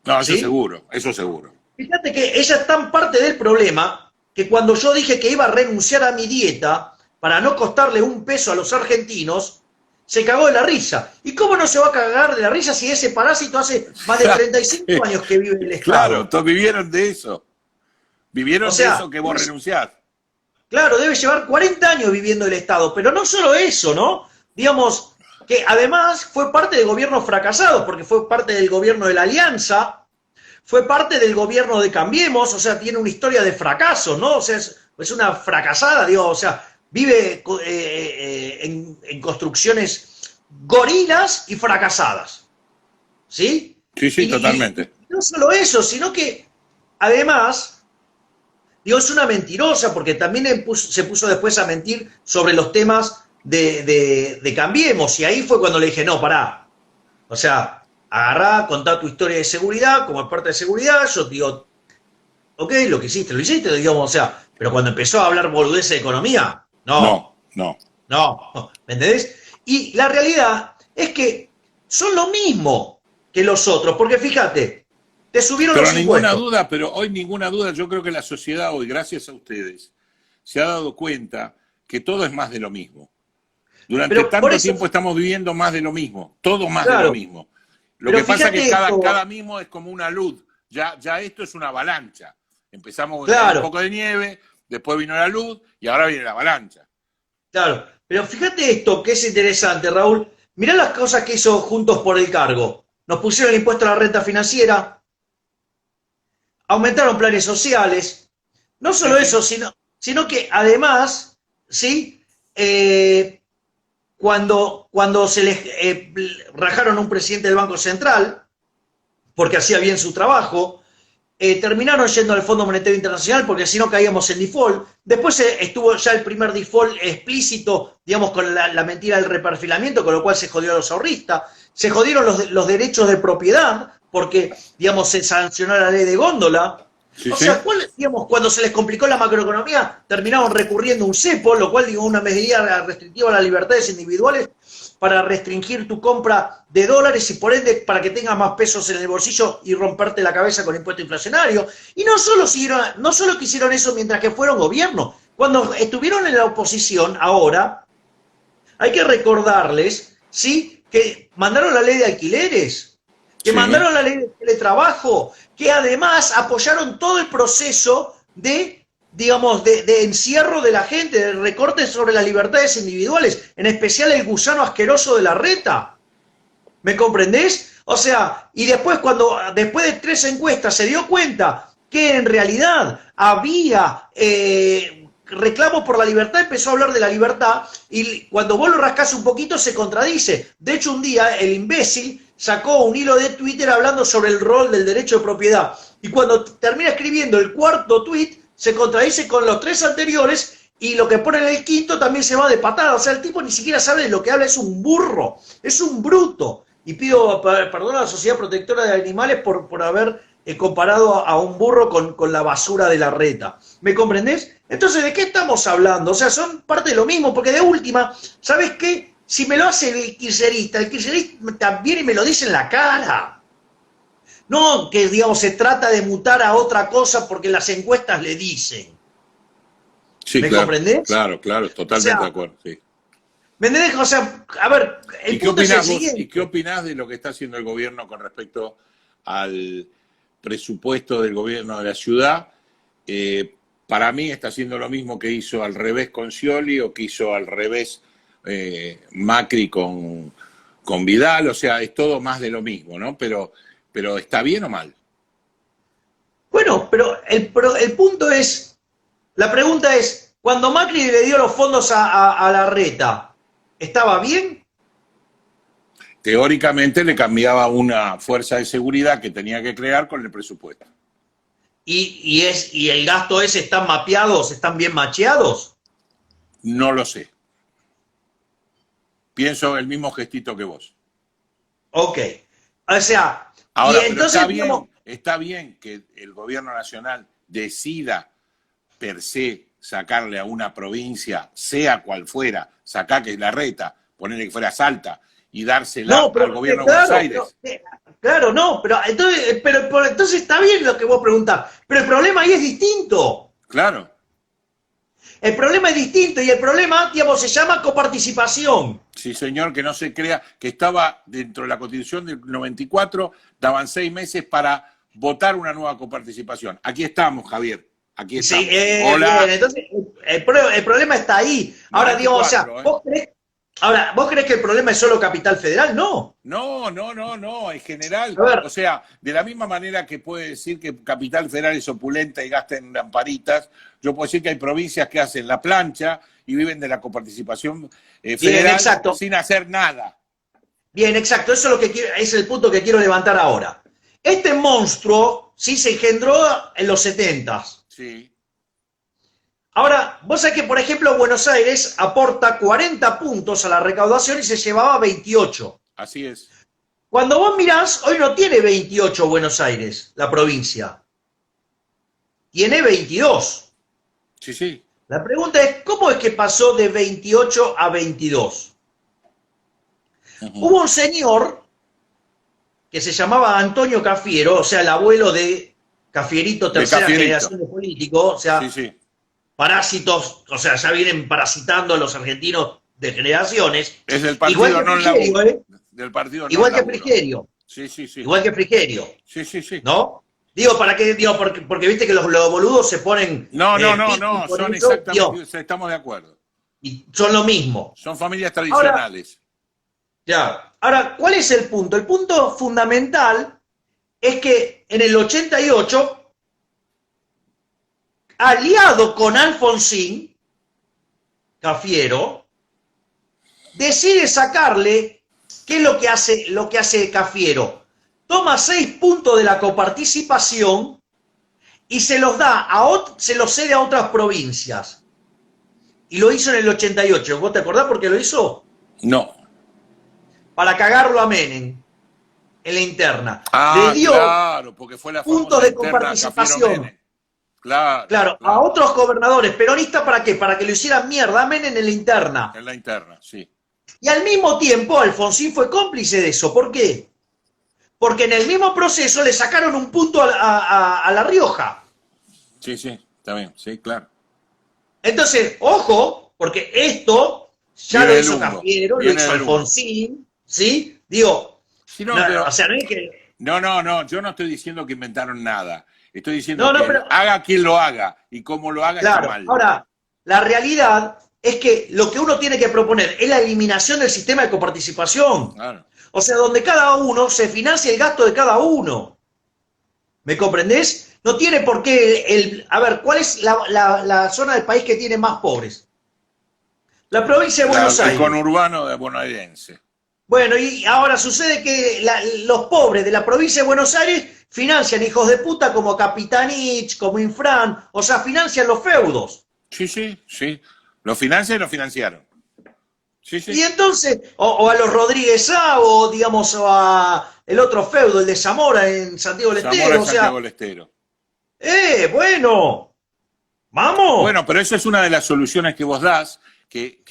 No, eso ¿Sí? seguro, eso seguro. Fíjate que ella es tan parte del problema que cuando yo dije que iba a renunciar a mi dieta para no costarle un peso a los argentinos, se cagó de la risa. ¿Y cómo no se va a cagar de la risa si ese parásito hace más de 35 años que vive en el Claro, Estado? todos vivieron de eso. O Vivieron de eso sea, que vos renunciás. claro, debe llevar 40 años viviendo el Estado, pero no solo eso, ¿no? Digamos que además fue parte de gobiernos fracasados, porque fue parte del gobierno de la Alianza, fue parte del gobierno de Cambiemos, o sea, tiene una historia de fracaso, ¿no? O sea, es una fracasada, digo, o sea, vive en construcciones gorilas y fracasadas, ¿sí? Sí, sí, totalmente. Y no solo eso, sino que además digo, es una mentirosa porque también se puso después a mentir sobre los temas de Cambiemos. Y ahí fue cuando le dije, no, pará. O sea, agarrá, contá tu historia de seguridad como parte de seguridad. Yo digo, ok, lo que hiciste, lo hiciste, digamos, o sea, pero cuando empezó a hablar boludeces de economía, no, No, no. no, ¿me entendés? Y la realidad es que son lo mismo que los otros, porque fíjate, te subieron Pero los ninguna impuestos. duda, pero hoy ninguna duda, yo creo que la sociedad hoy, gracias a ustedes, se ha dado cuenta que todo es más de lo mismo. Durante Pero por tanto eso, tiempo estamos viviendo más de lo mismo, todo más de lo claro, mismo. Lo pero que pasa es que fíjate cada esto, mismo es como una luz, ya esto es una avalancha. Empezamos, era un claro, poco de nieve, después vino la luz y ahora viene la avalancha. claro, pero fíjate esto que es interesante, Raúl. Mirá las cosas que hizo Juntos por el Cargo. Nos pusieron el impuesto a la renta financiera, aumentaron planes sociales. No Sí, solo sí. eso, sino que además, ¿sí? Cuando se les rajaron a un presidente del Banco Central, porque hacía bien su trabajo, terminaron yendo al Fondo Monetario Internacional porque si no caíamos en default. Después estuvo ya el primer default explícito, digamos, con la mentira del reperfilamiento, con lo cual se jodió a los ahorristas. Se jodieron los derechos de propiedad porque, digamos, se sancionó la ley de góndola. Sí, O sí. sea, digamos, cuando se les complicó la macroeconomía, terminaron recurriendo a un cepo, lo cual, digo, una medida restrictiva a las libertades individuales para restringir tu compra de dólares y por ende para que tengas más pesos en el bolsillo y romperte la cabeza con impuesto inflacionario. Y no solo que hicieron eso mientras que fueron gobierno, cuando estuvieron en la oposición ahora, hay que recordarles, ¿sí? Que mandaron la ley de alquileres, que Sí. mandaron la ley de teletrabajo, que además apoyaron todo el proceso digamos, de encierro de la gente, de recortes sobre las libertades individuales, en especial el gusano asqueroso de la reta. ¿Me comprendés? O sea, y después después de 3 encuestas se dio cuenta que en realidad había reclamo por la libertad, empezó a hablar de la libertad y cuando vos lo rascás un poquito se contradice. De hecho, un día el imbécil sacó un hilo de Twitter hablando sobre el rol del derecho de propiedad y cuando termina escribiendo el cuarto tweet se contradice con los 3 anteriores y lo que pone en el quinto también se va de patada. O sea, el tipo ni siquiera sabe de lo que habla, es un burro, es un bruto. Y pido perdón a la Sociedad Protectora de Animales por haber comparado a un burro con la basura de la reta. ¿Me comprendés? Entonces, ¿de qué estamos hablando? O sea, son parte de lo mismo, porque de última, ¿sabes qué? Si me lo hace el kirchnerista también me lo dice en la cara. No que, digamos, se trata de mutar a otra cosa porque las encuestas le dicen. Sí, ¿Me claro, comprendés? claro, claro, O totalmente de sea, acuerdo, sí. ¿me entendés? O sea, a ver, el ¿Y qué punto es el opinás vos? ¿Y qué siguiente. opinás de lo que está haciendo el gobierno con respecto al presupuesto del gobierno de la ciudad? para mí está haciendo lo mismo que hizo al revés con Scioli o que hizo al revés Macri con Vidal, o sea, es todo más de lo mismo, ¿no? Pero ¿está bien o mal? Bueno, pero el punto es, la pregunta es, cuando Macri le dio los fondos a Larreta, ¿estaba bien? Teóricamente le cambiaba una fuerza de seguridad que tenía que crear con el presupuesto. ¿Y el gasto ese están mapeados, están bien macheados? No lo sé. Pienso el mismo gestito que vos. Ok. O sea, ahora, y entonces, está bien que el gobierno nacional decida per se sacarle a una provincia, sea cual fuera, sacar que es Larreta, ponerle que fuera Salta y dársela al gobierno de Buenos Aires. Claro, no, pero entonces está bien lo que vos preguntás, pero el problema ahí es distinto. Claro. El problema es distinto y el problema, digamos, se llama coparticipación. Sí, señor, que no se crea, que estaba dentro de la Constitución del 94, daban 6 meses para votar una nueva coparticipación. Aquí estamos, Javier, aquí estamos. Sí, Hola. Bien, entonces el problema está ahí. Ahora, 94, digamos, o sea, ¿vos crees que el problema es solo Capital Federal? No. No, en general. A ver. O sea, de la misma manera que puede decir que Capital Federal es opulenta y gasta en lamparitas, yo puedo decir que hay provincias que hacen la plancha y viven de la coparticipación federal sin hacer nada. Bien, exacto. Eso es lo que quiero, es el punto que quiero levantar ahora. Este monstruo sí se engendró en los 70s. Sí. Ahora, vos sabés que, por ejemplo, Buenos Aires aporta 40 puntos a la recaudación y se llevaba 28. Así es. Cuando vos mirás, hoy no tiene 28 Buenos Aires, la provincia. Tiene 22. Sí, sí. La pregunta es, ¿cómo es que pasó de 28 a 22? Hubo un señor que se llamaba Antonio Cafiero, o sea, el abuelo de Cafierito, tercera generación de político, o sea, parásitos, o sea, ya vienen parasitando a los argentinos de generaciones. Es del partido igual que Frigerio, del partido igual que Frigerio. Sí. Igual que Frigerio. Sí. ¿No? Digo, ¿para qué? Digo, porque viste que los boludos se ponen... No, son eso, exactamente, estamos de acuerdo. Y son lo mismo. Son familias tradicionales. Ahora, ¿cuál es el punto? El punto fundamental es que en el 88, aliado con Alfonsín, Cafiero, decide sacarle, ¿qué es lo que hace Cafiero? Toma 6 puntos de la coparticipación y se los cede a otras provincias. Y lo hizo en el 88. ¿Vos te acordás por qué lo hizo? No. Para cagarlo a Menem en la interna. Le dio claro, porque fue la puntos de coparticipación. Claro, a otros gobernadores peronistas, ¿para qué? Para que lo hicieran mierda a Menem en la interna. En la interna, sí. Y al mismo tiempo Alfonsín fue cómplice de eso. ¿Por qué? Porque en el mismo proceso le sacaron un punto a La Rioja. Sí, está bien, sí, claro. Entonces, ojo, porque esto ya lo hizo Cafiero, lo hizo Alfonsín, ¿sí? Digo, o sea, no es que... No, yo no estoy diciendo que inventaron nada. Estoy diciendo que haga quien lo haga y cómo lo haga está mal. Ahora, la realidad es que lo que uno tiene que proponer es la eliminación del sistema de coparticipación. Claro. O sea, donde cada uno se financia el gasto de cada uno. ¿Me comprendés? No tiene por qué... A ver, ¿cuál es la zona del país que tiene más pobres? La provincia de Buenos Aires. El conurbano de bonaerense. Bueno, y ahora sucede que los pobres de la provincia de Buenos Aires financian hijos de puta como Capitanich, como Infran, o sea, financian los feudos. Sí. Lo financian y lo financiaron. Sí. Y entonces, o a los Rodríguez A, o digamos, a el otro feudo, el de Zamora en Santiago del Estero. Santiago del Estero. Bueno, vamos. Bueno, pero esa es una de las soluciones que vos das, que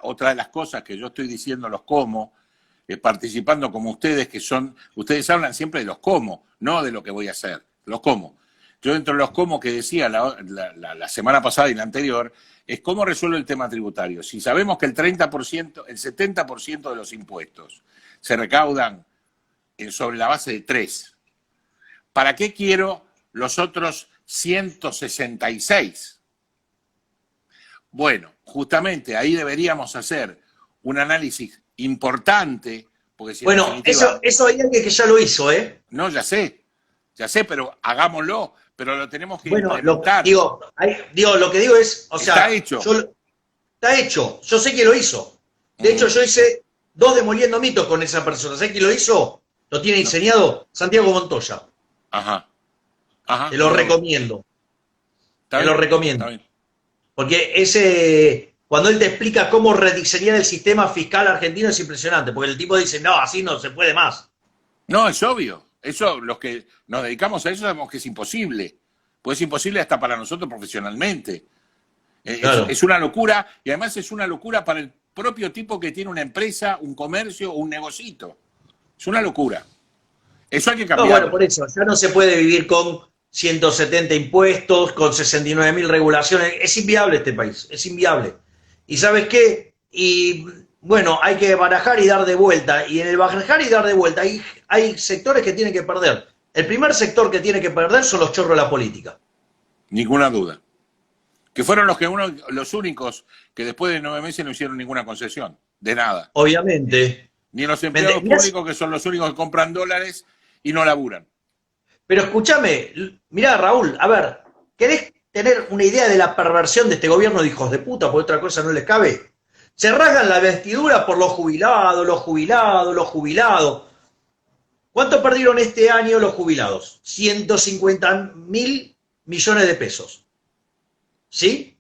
otra de las cosas que yo estoy diciendo, los cómo, participando como ustedes, ustedes hablan siempre de los cómo, no de lo que voy a hacer, los cómo. Yo dentro de los cómo que decía la semana pasada y la anterior, es cómo resuelve el tema tributario. Si sabemos que el 30%, el 70% de los impuestos se recaudan sobre la base de 3, ¿para qué quiero los otros 166. Bueno, justamente ahí deberíamos hacer un análisis importante, porque si en Bueno, definitiva... eso hay alguien que ya lo hizo, ¿eh? No, ya sé, pero hagámoslo, pero lo tenemos que Bueno, implementar. lo que digo es, o sea, Está hecho. está hecho, yo sé que lo hizo. De hecho, yo hice 2 Demoliendo Mitos con esa persona. ¿Sabes quién lo hizo? Lo tiene diseñado Santiago Montoya. Ajá. Te lo recomiendo. Te lo recomiendo. Está bien. Porque cuando él te explica cómo rediseñar el sistema fiscal argentino es impresionante. Porque el tipo dice, no, así no se puede más. No, es obvio. Eso, los que nos dedicamos a eso sabemos que es imposible. Pues es imposible hasta para nosotros profesionalmente. Claro. Es una locura, y además es una locura para el propio tipo que tiene una empresa, un comercio o un negocito. Es una locura. Eso hay que No, cambiarlo. bueno, por eso, ya no se puede vivir con 170 impuestos, con 69.000 regulaciones. Es inviable este país, es inviable. ¿Y sabes qué? Y bueno, hay que barajar y dar de vuelta. Y en el barajar y dar de vuelta hay sectores que tienen que perder. El primer sector que tiene que perder son los chorros de la política. Ninguna duda. Que fueron los únicos que después de 9 meses no hicieron ninguna concesión. De nada. Obviamente. Ni los empleados públicos, que son los únicos que compran dólares y no laburan. Pero escúchame, mirá, Raúl, a ver, ¿querés tener una idea de la perversión de este gobierno de hijos de puta? Porque otra cosa no les cabe. Se rasgan la vestidura por los jubilados, los jubilados, los jubilados. ¿Cuánto perdieron este año los jubilados? 150.000 millones de pesos. ¿Sí?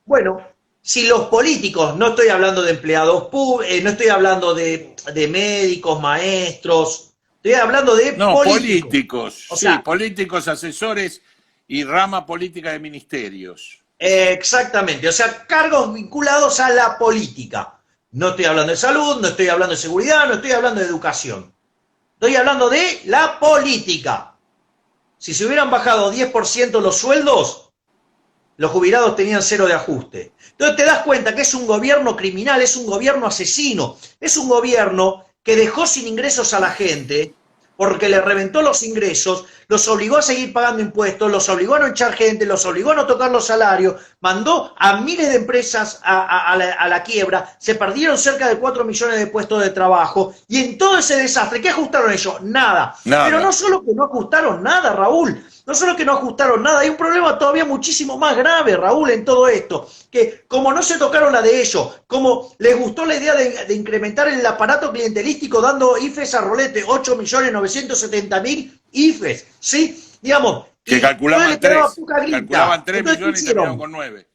Bueno, si los políticos, no estoy hablando de empleados públicos, no estoy hablando de médicos, maestros, estoy hablando de políticos. O sea, sí, políticos, asesores y rama política de ministerios. Exactamente, o sea, cargos vinculados a la política. No estoy hablando de salud, no estoy hablando de seguridad, no estoy hablando de educación. Estoy hablando de la política. Si se hubieran bajado 10% los sueldos, los jubilados tenían 0 de ajuste. Entonces te das cuenta que es un gobierno criminal, es un gobierno asesino, es un gobierno que dejó sin ingresos a la gente porque le reventó los ingresos, los obligó a seguir pagando impuestos, los obligó a no echar gente, los obligó a no tocar los salarios, mandó a miles de empresas a la quiebra, se perdieron cerca de 4 millones de puestos de trabajo, y en todo ese desastre, ¿qué ajustaron ellos? Nada. Pero no solo que no ajustaron nada, Raúl, no solo que no ajustaron nada, hay un problema todavía muchísimo más grave, Raúl, en todo esto, que como no se tocaron la de ellos, como les gustó la idea de incrementar el aparato clientelístico dando IFES a rolete, 8.970.000 IFES, ¿sí? Digamos, que calculaban 3 Entonces, millones y terminaron con 9.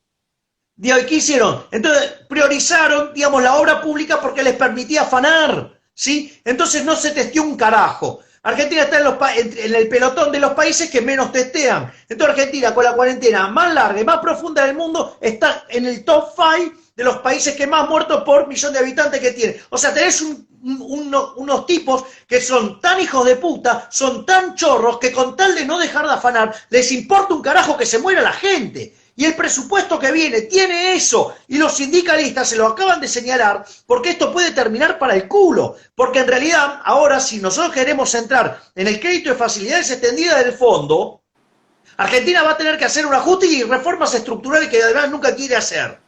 ¿Qué hicieron? Entonces priorizaron, digamos, la obra pública porque les permitía afanar, ¿sí? Entonces no se testeó un carajo. Argentina está en el pelotón de los países que menos testean. Entonces Argentina, con la cuarentena más larga y más profunda del mundo, está en el top 5 de los países que más muertos por millón de habitantes que tiene. O sea, tenés unos tipos que son tan hijos de puta, son tan chorros, que con tal de no dejar de afanar, les importa un carajo que se muera la gente. Y el presupuesto que viene tiene eso, y los sindicalistas se lo acaban de señalar, porque esto puede terminar para el culo, porque en realidad ahora, si nosotros queremos entrar en el crédito de facilidades extendidas del fondo, Argentina va a tener que hacer un ajuste y reformas estructurales que además nunca quiere hacer.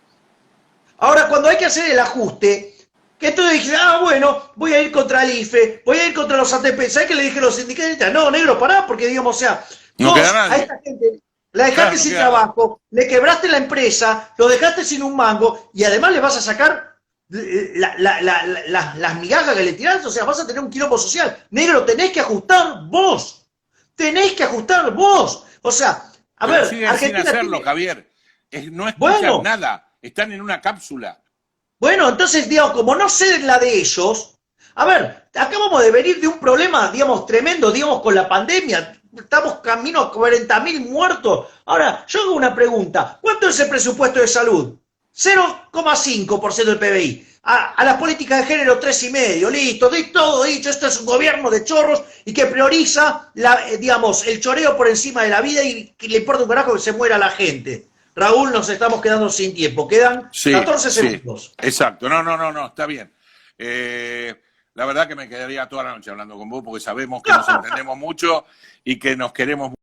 Ahora, cuando hay que hacer el ajuste, que entonces dije, bueno, voy a ir contra el IFE, voy a ir contra los ATP. ¿Sabes qué le dije a los sindicalistas? No, negro, pará, porque digamos, o sea, no queda nadie. A esta gente la dejaste sin trabajo, le quebraste la empresa, lo dejaste sin un mango, y además le vas a sacar las migajas que le tiraste, o sea, vas a tener un quilombo social. Negro, tenés que ajustar vos. Tenés que ajustar vos. O sea, Pero ver, siguen Argentina sin hacerlo, Javier. No escuchan nada. Están en una cápsula. Bueno, entonces, digamos, como no sé la de ellos, a ver, acabamos de venir de un problema, digamos, tremendo, digamos, con la pandemia. Estamos camino a 40.000 muertos. Ahora, yo hago una pregunta. ¿Cuánto es el presupuesto de salud? 0,5% del PBI. A las políticas de género, 3,5%. Listo, todo dicho. Esto es un gobierno de chorros y que prioriza, digamos, el choreo por encima de la vida, y que le importa un carajo que se muera la gente. Raúl, nos estamos quedando sin tiempo. Quedan 14 segundos. Exacto. No, está bien. La verdad que me quedaría toda la noche hablando con vos, porque sabemos que nos entendemos mucho y que nos queremos